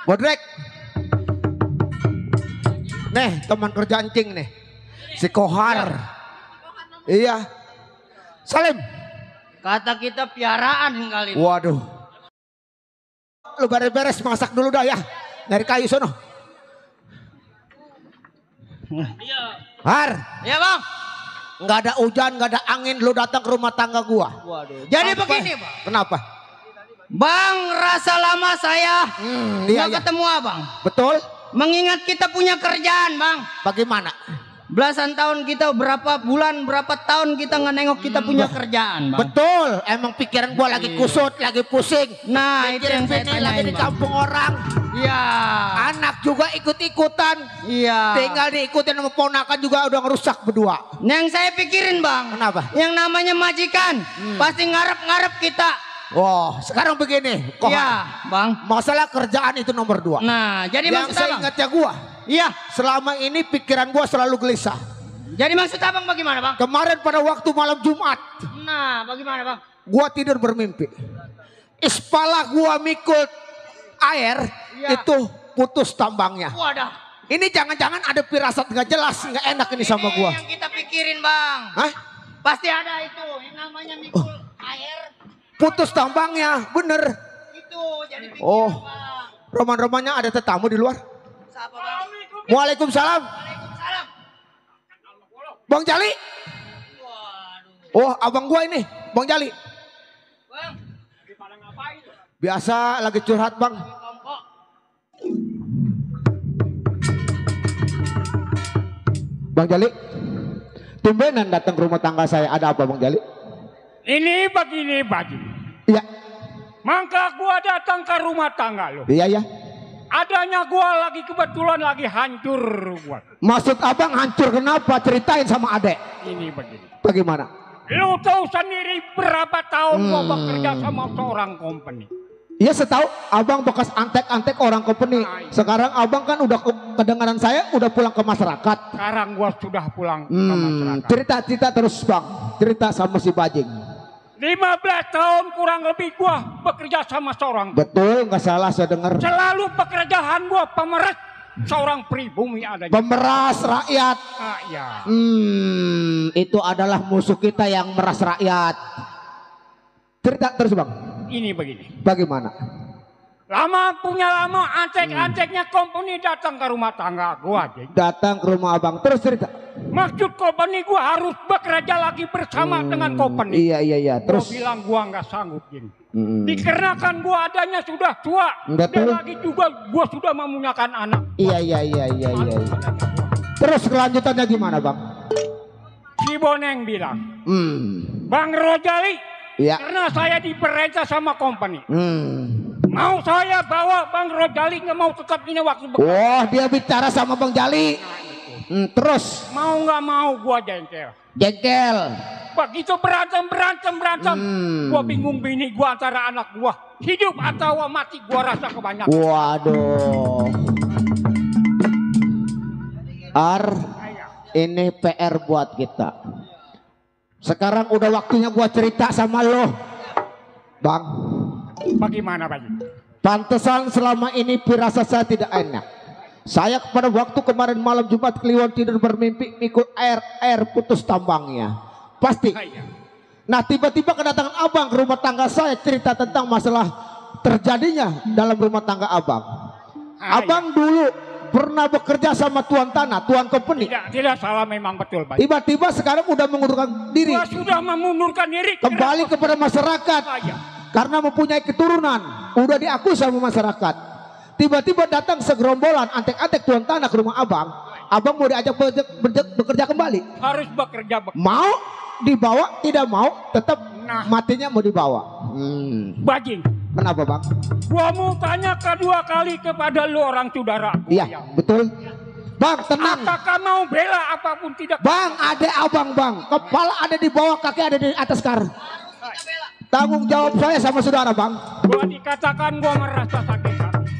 S1: Bodrek. Nih teman kerja Encing nih. Si Kohar. Iya. Salim.
S10: Kata kita piaraan kali.
S1: Waduh. Lu beres-beres masak dulu dah ya. Dari kayu sono. Har.
S10: Ya bang.
S1: Nggak ada hujan, nggak ada angin, lu datang ke rumah tangga gua.
S10: Waduh. Jadi
S1: Apa?
S10: begini bang.
S1: Kenapa?
S10: Bang, rasa lama saya
S1: iya,
S10: nggak ketemu abang.
S1: Betul.
S10: Mengingat kita punya kerjaan bang.
S1: Bagaimana?
S10: Belasan tahun kita, berapa bulan, berapa tahun kita nggak nengok kita punya kerjaan bang.
S1: Betul. Emang pikiran gua lagi kusut, lagi pusing.
S10: Nah itu yang saya tanyain
S1: lagi di
S10: bang.
S1: kampung orang.
S10: Iya.
S1: Anak juga ikut-ikutan.
S10: Iya.
S1: Tinggal diikutin sama ponakan juga udah ngerusak berdua.
S10: Yang saya pikirin bang.
S1: Kenapa?
S10: Yang namanya majikan pasti ngarep-ngarep kita.
S1: Wah, sekarang begini.
S10: Iya, bang.
S1: Masalah kerjaan itu nomor 2.
S10: Nah, jadi
S1: yang
S10: maksud
S1: saya
S10: abang?
S1: ingat ya gua.
S10: Iya.
S1: Selama ini pikiran gua selalu gelisah.
S10: Jadi maksud abang bagaimana bang?
S1: Kemarin pada waktu malam Jumat,
S10: Nah, bagaimana bang?
S1: gua tidur bermimpi. Ispala gua mikul air, itu putus tambangnya.
S10: Wadah.
S1: Ini jangan-jangan ada firasat nggak jelas, nggak enak ini sama gua.
S10: Yang kita pikirin bang.
S1: Hah?
S10: Pasti ada itu yang namanya mikul air.
S1: Putus tambangnya, bener.
S10: Itu jadi pikiran
S1: Oh,
S10: bang.
S1: roman-romannya ada tetamu di luar.
S10: Siapa bang?
S1: Waalaikumsalam.
S10: Waalaikumsalam.
S1: Bang Jali. Oh, abang gua ini, Bang Jali.
S10: Bang.
S1: Biasa lagi curhat bang. Bang Jali, tumbenan datang ke rumah tangga saya. Ada apa Bang Jali?
S2: Ini begini baju.
S1: Iya.
S2: Mangka gua datang ke rumah tangga lo.
S1: Iya ya.
S2: Adanya gua lagi kebetulan lagi hancur gua.
S1: Maksud abang hancur kenapa? Ceritain sama adek.
S2: Ini begini.
S1: Bagaimana?
S2: Lu tahu sendiri berapa tahun gua bekerja sama seorang company.
S1: Iya setahu abang bekas antek-antek orang company. Sekarang abang kan udah kedengaran saya udah pulang ke masyarakat.
S2: Sekarang gua sudah pulang ke masyarakat.
S1: Cerita terus bang. Cerita sama si Bajing.
S2: 15 tahun kurang lebih gua bekerja sama seorang.
S1: Betul, nggak salah saya dengar.
S2: Selalu pekerjaan gua pemeras seorang pribumi adanya.
S1: Pemeras rakyat.
S2: Ah, ya.
S1: Itu adalah musuh kita yang meras rakyat. Cerita terus bang.
S2: Ini begini.
S1: Bagaimana?
S2: Lama antek-anteknya company datang ke rumah tangga gua.
S1: Datang ke rumah abang terus cerita.
S2: Maksud company gua harus bekerja lagi bersama dengan company.
S1: Iya. Terus
S2: Gua bilang gua nggak sanggup gini. Dikarenakan gua adanya sudah tua.
S1: Betul.
S2: Dan lagi juga gua sudah memunyakan anak.
S1: Iya. Terus kelanjutannya gimana bang?
S2: Si Boneng bilang, Bang Rojali, karena saya diperintah sama company. Mau saya bawa Bang Rojali, nggak mau tetap ini waktu bekerja.
S1: Wah, dia bicara sama Bang Jali. Terus
S2: mau nggak mau gua jengkel. Begitu berantem. Gua bingung bini gua antara anak gua hidup atau mati, gua rasa kebanyakan.
S1: Waduh. Ini PR buat kita. Sekarang udah waktunya gua cerita sama lo, Bang.
S2: Bagaimana Bang?
S1: Pantesan selama ini firasat saya tidak enak. Saya pada waktu kemarin malam Jumat Kliwon tidur bermimpi mikul air putus tambangnya. Pasti. Nah tiba-tiba kedatangan abang ke rumah tangga saya cerita tentang masalah terjadinya dalam rumah tangga abang. Abang dulu pernah bekerja sama tuan tanah, tuan company.
S2: Tidak salah, memang betul Bang.
S1: Tiba-tiba sekarang udah mengundurkan diri.
S2: Gua sudah mengundurkan diri.
S1: Kembali kepada masyarakat. Karena mempunyai keturunan, udah diakui sama masyarakat. Tiba-tiba datang segerombolan antek-antek tuan tanah ke rumah abang. Abang mau diajak bekerja kembali.
S2: Harus bekerja.
S1: Mau dibawa, tidak mau tetap matinya mau dibawa.
S2: Bajing.
S1: Kenapa bang?
S2: Gua mau tanya kedua kali kepada lu orang saudara.
S1: Iya betul. Bang tenang.
S2: Apakah mau bela apapun tidak?
S1: Bang ada abang bang. Kepala ada di bawah, kaki ada di atas kar. Tanggung jawab saya sama saudara bang.
S2: Gua dikatakan gua merasa sakit hati.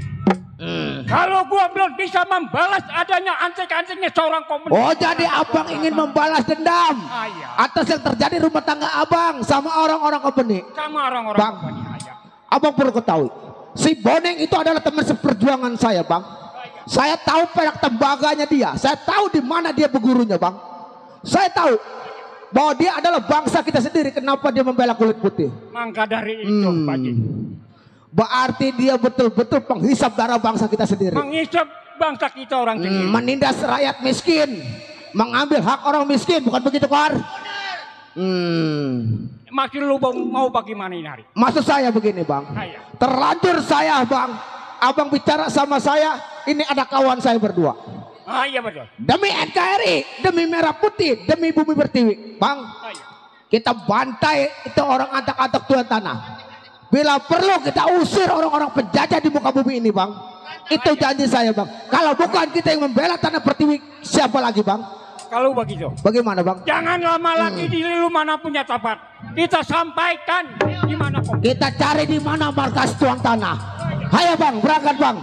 S2: Kalau gua belum bisa membalas adanya antek-anteknya seorang komunis.
S1: Oh, jadi abang ingin membalas dendam atas yang terjadi rumah tangga abang sama orang-orang company.
S2: Sama orang-orang
S1: bang, abang perlu ketahui, si Boneng itu adalah teman seperjuangan saya, bang. Saya tahu perak tembaganya dia, saya tahu di mana dia bergurunya, bang. Saya tahu bahwa dia adalah bangsa kita sendiri. Kenapa dia membela kulit putih?
S2: Maka dari itu, Pak Haji,
S1: berarti dia betul-betul penghisap darah bangsa kita sendiri.
S2: menghisap bangsa kita orang sendiri.
S1: Menindas rakyat miskin, mengambil hak orang miskin, bukan begitu, Kar?
S2: Maksud lu mau bagaimana ini hari?
S1: Maksud saya begini, bang. Terlanjur saya, bang. Abang bicara sama saya, ini ada kawan saya berdua.
S2: Iya betul.
S1: Demi NKRI, demi Merah Putih, demi Bumi Pertiwi, bang. Kita bantai itu orang antak-antak tuan tanah. Bila perlu kita usir orang-orang penjajah di muka bumi ini, bang. Itu janji saya, bang. Kalau bukan kita yang membela tanah Pertiwi, siapa lagi, bang?
S2: Kalau begitu,
S1: bagaimana, bang?
S2: Jangan lama lagi di lu mana punya tempat. Kita sampaikan di mana kok.
S1: Kita cari di mana markas tuan tanah. Ayo, bang, berangkat, bang.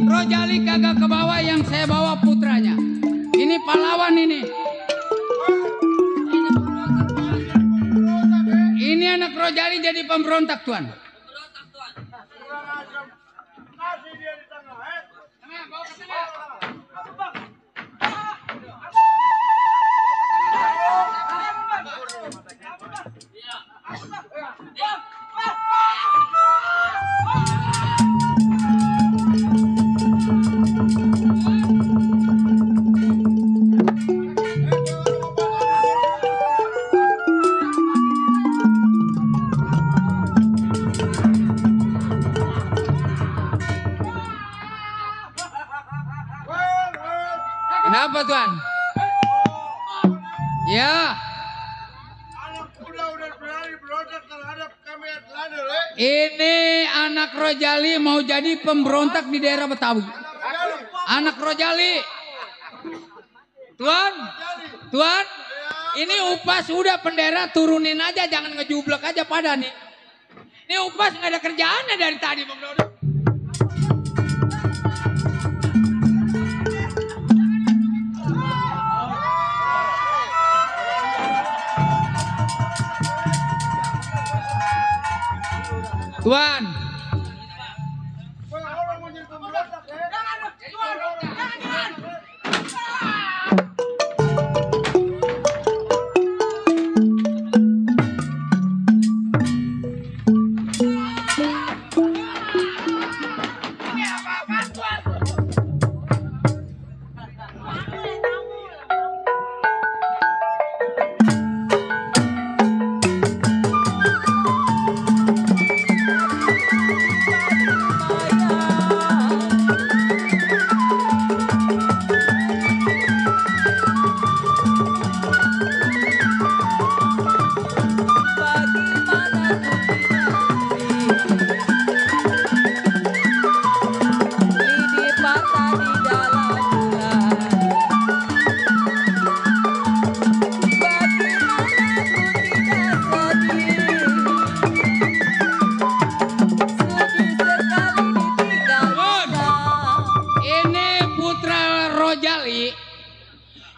S7: Rojali kagak ke bawah, yang saya bawa putranya. Ini pahlawan ini. Ini anak Rojali jadi pemberontak, Tuan. Kenapa, Tuan? Ya. Ini anak Rojali mau jadi pemberontak di daerah Betawi. Anak Rojali. Tuan, Tuan, ini Upas udah pendera, turunin aja, jangan ngejublek aja pada nih. Ini Upas nggak ada kerjaannya dari tadi, Bang Dodo. Tuan,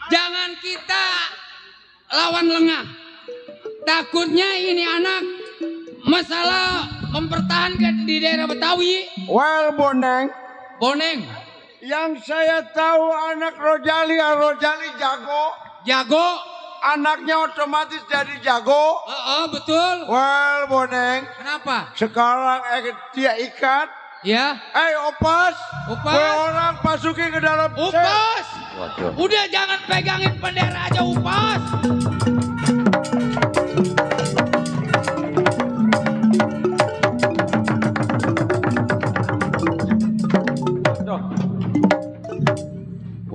S7: Jangan kita lawan lengah. Takutnya ini anak masalah mempertahankan di daerah Betawi.
S13: Well, Boneng.
S7: Boneng.
S13: Yang saya tahu anak Rojali jago.
S7: Jago.
S13: Anaknya otomatis jadi jago.
S7: Betul.
S13: Well, Boneng.
S7: Kenapa?
S13: Sekarang dia ikat.
S7: Ya.
S13: Opas. Orang masukin ke dalam.
S7: Upas. Udah jangan pegangin bendera aja, Upas.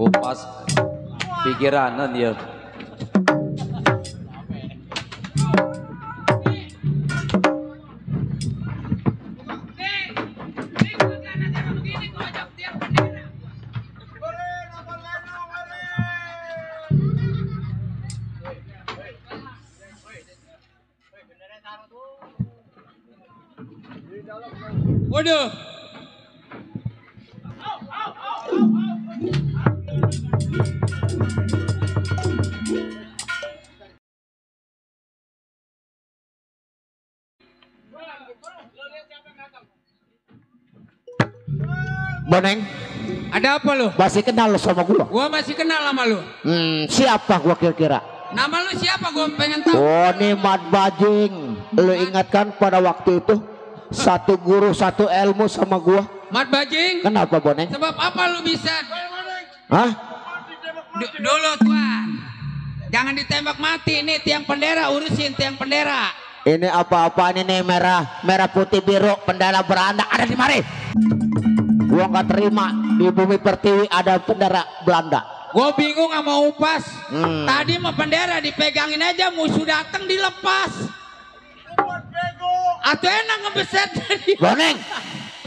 S4: Upas pikiranan ya.
S7: Waduh.
S1: Boneng,
S7: ada apa lu?
S1: Masih kenal lu sama gua?
S7: Gua masih kenal sama lu.
S1: Siapa gua kira-kira?
S7: Nama lu siapa? Gua pengen tahu.
S1: Oh, ini Mat Bajing. Lu ingatkan pada waktu itu satu guru satu ilmu sama gua?
S7: Mat Bajing.
S1: Kenapa, Boneng?
S7: Sebab apa lu bisa?
S1: Hah?
S7: Dulu Tuan. Jangan ditembak mati. Ini tiang bendera, urusin tiang bendera.
S1: Ini apa-apaan ini merah putih biru bendera Belanda ada di mari. Gua nggak terima di Bumi Pertiwi ada bendera Belanda.
S7: Gua bingung sama Upas. Tadi mah bendera dipegangin aja, musuh datang dilepas. Atau enak ngebeset tadi.
S1: Boneng.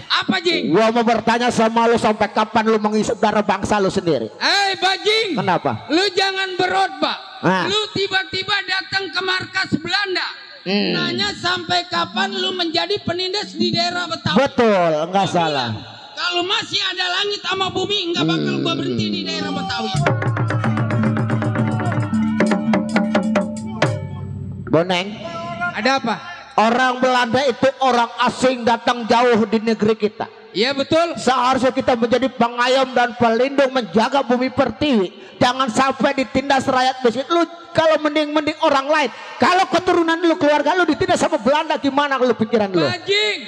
S7: Apa Jing?
S1: Gua mau bertanya sama lu sampai kapan lu menghisap darah bangsa lu sendiri?
S7: Bajing.
S1: Kenapa?
S7: Lu jangan berotbah.
S1: Nah.
S7: Lu tiba-tiba datang ke markas Belanda. Nanya sampai kapan lu menjadi penindas di daerah Betawi.
S1: Betul, enggak salah.
S7: Kalau masih ada langit sama bumi, enggak bakal gua berhenti di daerah Betawi.
S1: Boneng.
S7: Ada apa?
S1: Orang Belanda itu orang asing datang jauh di negeri kita.
S7: Iya betul.
S1: Seharusnya kita menjadi pengayom dan pelindung menjaga Bumi Pertiwi. Jangan sampai ditindas rakyat miskin. Lu kalau mending orang lain. Kalau keturunan lu, keluarga lu ditindas sama Belanda, gimana lu pikiran lu?
S7: Bajing,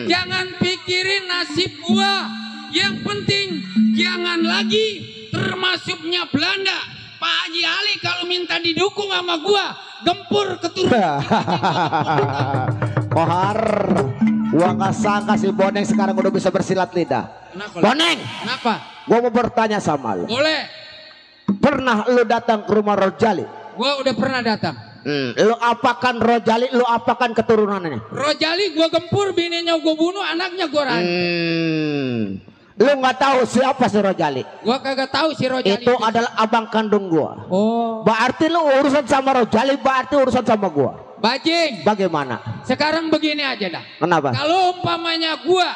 S7: jangan pikirin nasib gua. Yang penting jangan lagi termasuknya Belanda. Pak Haji Ali kalau minta didukung sama gua, gempur keturunan.
S1: Kohar, gua nggak sangka si Boneng sekarang udah bisa bersilat lidah.
S7: Kenapa?
S1: Boneng,
S7: kenapa?
S1: Gua mau bertanya sama lu.
S7: Boleh.
S1: Pernah lu datang ke rumah Rojali?
S7: Gua udah pernah datang.
S1: Lu apakan Rojali? Lu apakan keturunannya?
S7: Rojali gua gempur, bininya gua bunuh, anaknya gua rancang.
S1: Lu nggak tahu siapa si Rojali?
S7: Gua kagak tahu si Rojali.
S1: Itu adalah abang kandung gua.
S7: Oh.
S1: Berarti lu urusan sama Rojali, berarti urusan sama gua.
S7: Bajing.
S1: Bagaimana?
S7: Sekarang begini aja dah.
S1: Kenapa?
S7: Kalau umpamanya gua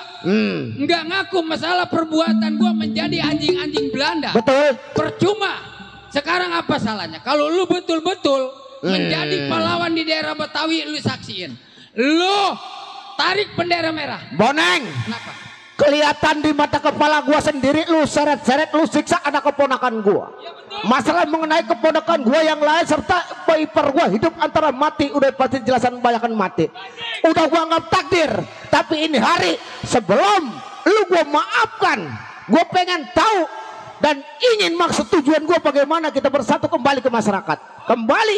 S7: nggak ngaku masalah perbuatan gua menjadi anjing-anjing Belanda.
S1: Betul.
S7: Percuma. Sekarang apa salahnya? Kalau lu betul-betul menjadi pahlawan di daerah Betawi, lu saksiin. Lu tarik bendera merah.
S1: Boneng.
S7: Kenapa?
S1: Kelihatan di mata kepala gua sendiri lu seret-seret, lu siksa anak keponakan gua. Masalah mengenai keponakan gua yang lain serta ipar gua hidup antara mati, udah pasti jelasan banyakan mati. Udah gua anggap takdir. Tapi ini hari sebelum lu gua maafkan, gua pengen tahu dan ingin maksud tujuan gua bagaimana kita bersatu kembali ke masyarakat, kembali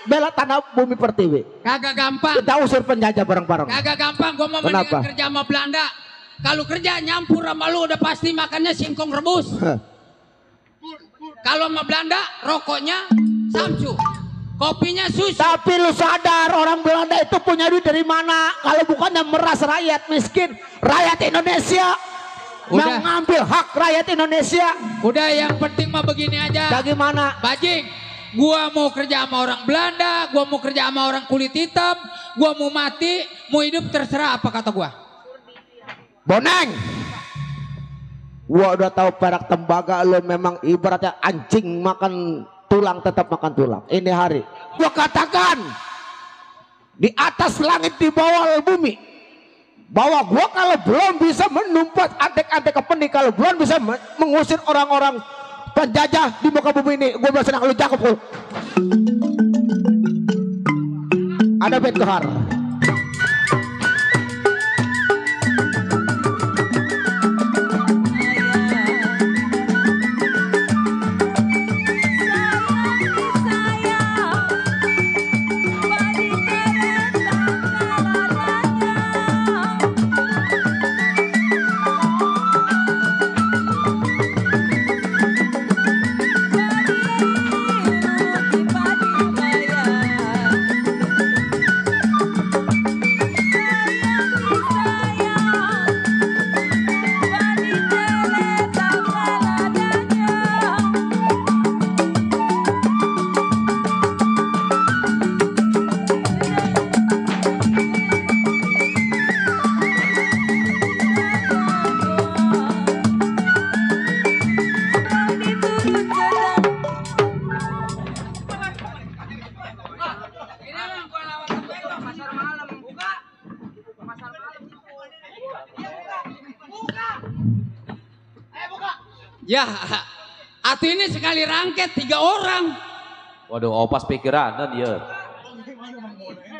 S1: bela tanah Bumi Pertiwi.
S7: Kagak gampang.
S1: Kita usir penjajah bareng-bareng.
S7: Kagak gampang. Gua mau mendingan kerja sama Belanda. Kalau kerja nyampur sama lu udah pasti makannya singkong rebus. Kalau sama Belanda rokoknya samsu, kopinya susu. Tapi
S1: lu sadar orang Belanda itu punya duit dari mana? Kalau bukannya meras rakyat miskin, rakyat Indonesia mengambil hak rakyat Indonesia.
S7: Udah yang penting mah begini aja.
S1: Bagaimana?
S7: Bajing, gua mau kerja sama orang Belanda, gua mau kerja sama orang kulit hitam, gua mau mati, mau hidup terserah apa kata gua.
S1: Boneng, gua udah tahu perak tembaga lu memang ibaratnya anjing makan tulang tetap makan tulang. Ini hari gua katakan di atas langit di bawah bumi bahwa gua kalau belum bisa menumpas antek-antek kepenik, kalau belum bisa mengusir orang-orang penjajah di muka bumi ini, gua bersenang lu cakep lu. Ada band Kohar.
S7: Ya, atuh ini sekali rangket 3 orang.
S4: Waduh, opas pikiran dia.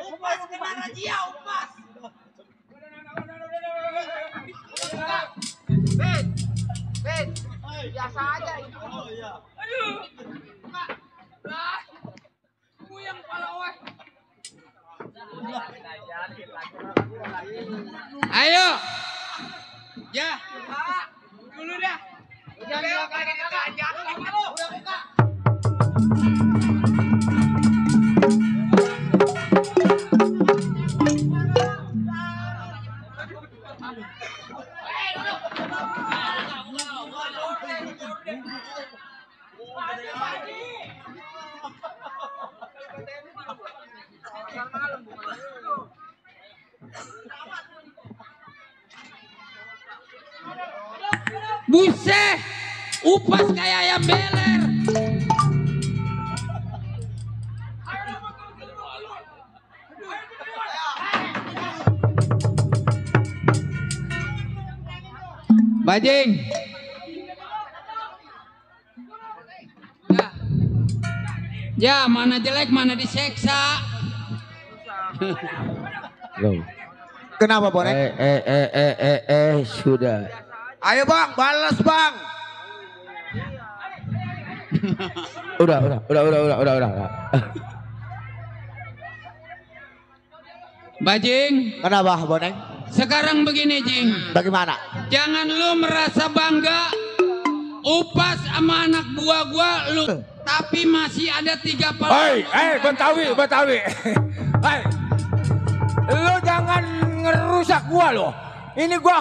S10: Upas kemana dia, upas? Ben, biasa aja itu. Aduh. Lah, yang kepala weh.
S7: Ayo. Ya. Dulu dah.
S10: Jangan udah buka.
S7: Buset, upas kayak ayam beler. Bajing. Ya, mana jelek, mana diseksa.
S1: Kenapa bonek? Sudah. Ayo bang, balas bang. Udah.
S7: Bajing.
S1: Kenapa bonek?
S7: Sekarang begini Jing.
S1: Bagaimana?
S7: Jangan lu merasa bangga upas sama anak buah gua lu. Tapi masih ada 3
S2: Hei, Betawi. Hei, lu jangan ngerusak gua loh. Ini gua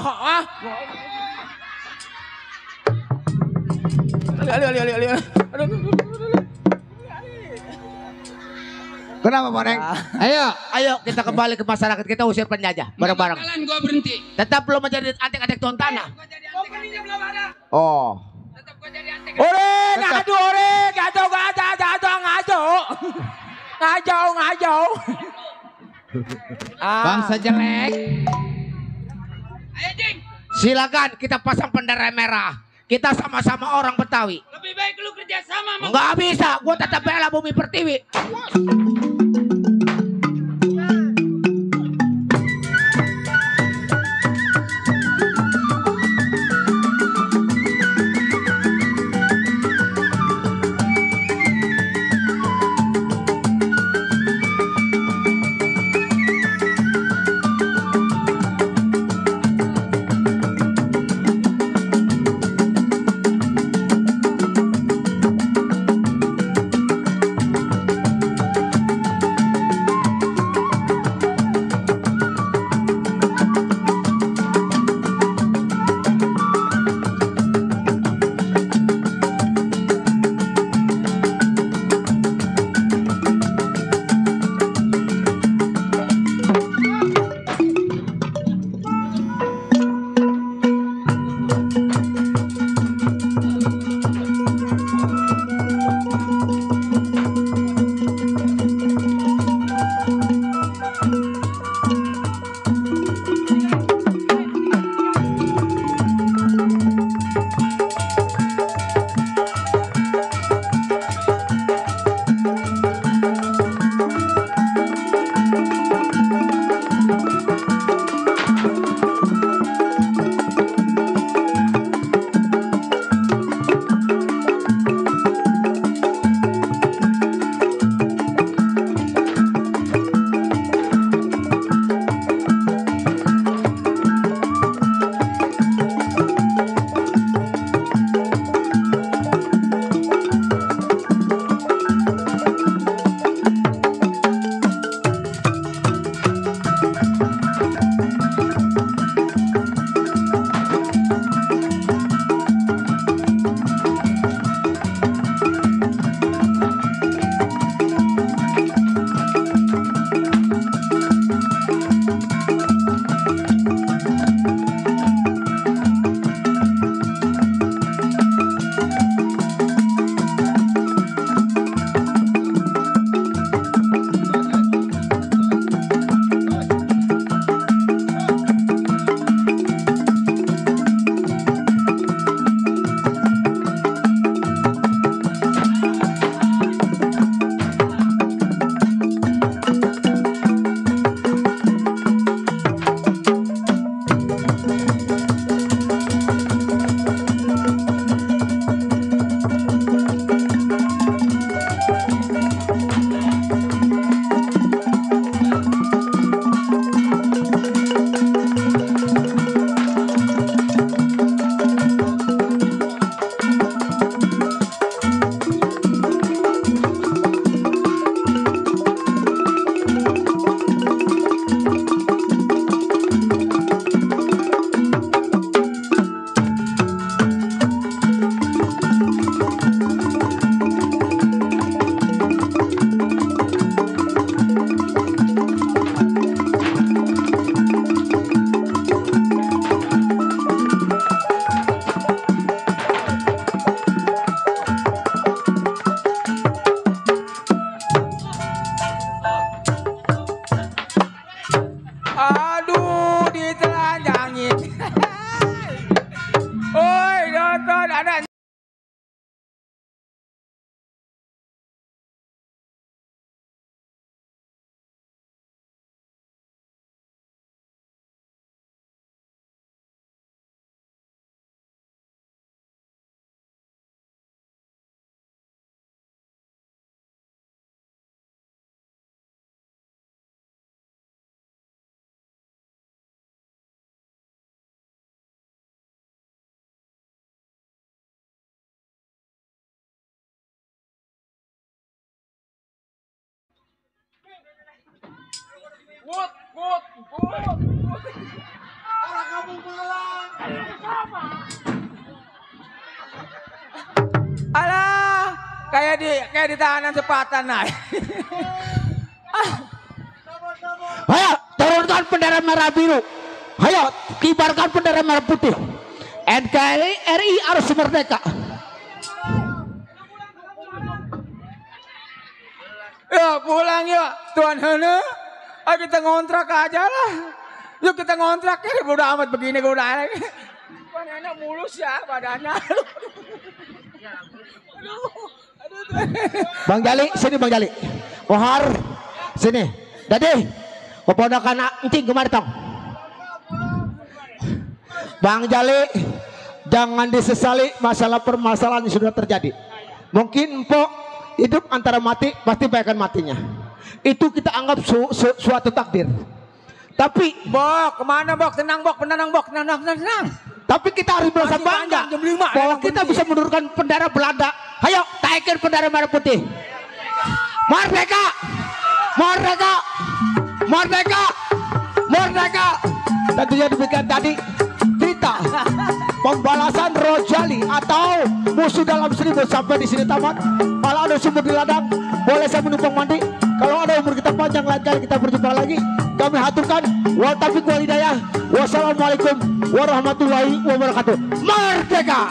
S1: Kenapa bonek? Ayo kita kembali ke masyarakat, kita usir penjajah bareng-bareng.
S7: Kalian gua berhenti.
S1: Tetap belum menjadi antek-antek tuan tanah.
S7: Oh.
S2: Ore, ngadu.
S7: Bangsa jelek.
S10: Ayo Jing.
S1: Silakan kita pasang bendera merah. Kita sama-sama orang Betawi.
S7: Lebih baik lu kerja sama.
S1: Nggak bisa, gua tetap bela Bumi Pertiwi.
S9: Aduh, ditelanjangin. Oi, nonton ada. Wut. Orang kampung Malang. Alah, kayak di tahanan sepatan naik.
S1: Ayo turunkan bendera merah biru. Ayo kibarkan bendera merah putih. NKRI harus merdeka.
S9: Ya pulang yuk, Tuan Hana. Ayo kita ngontrak aja lah. Yuk kita ngontrak ya, udah amat begini gue udah. Tuan Hana mulus ya badannya.
S1: Bang Jali, sini Bang Jali. Ohar, sini. Dadi, keponakan encing kemari tong. Bang Jali, jangan disesali masalah permasalahan yang sudah terjadi. Mungkin empok hidup antara mati, pasti bayangkan matinya. Itu kita anggap suatu takdir. Tapi
S9: Bok, kemana Bok? Tenang Bok, tenang.
S1: Tapi kita harus merasa bangga bahwa kita bisa menurunkan bendera Belanda. Ayo, taikin bendera merah putih. Merdeka! Merdeka! Merdeka! Merdeka! Tentunya demikian tadi cerita pembalasan Rojali atau musuh dalam 1000 sampai di sini tamat. Kalau ada sumber di ladang, boleh saya menumpang mandi. Kalau ada umur kita panjang, lain kali kita berjumpa lagi. Kami haturkan wa taufiq wal hidayah. Wassalamualaikum warahmatullahi wabarakatuh. Merdeka!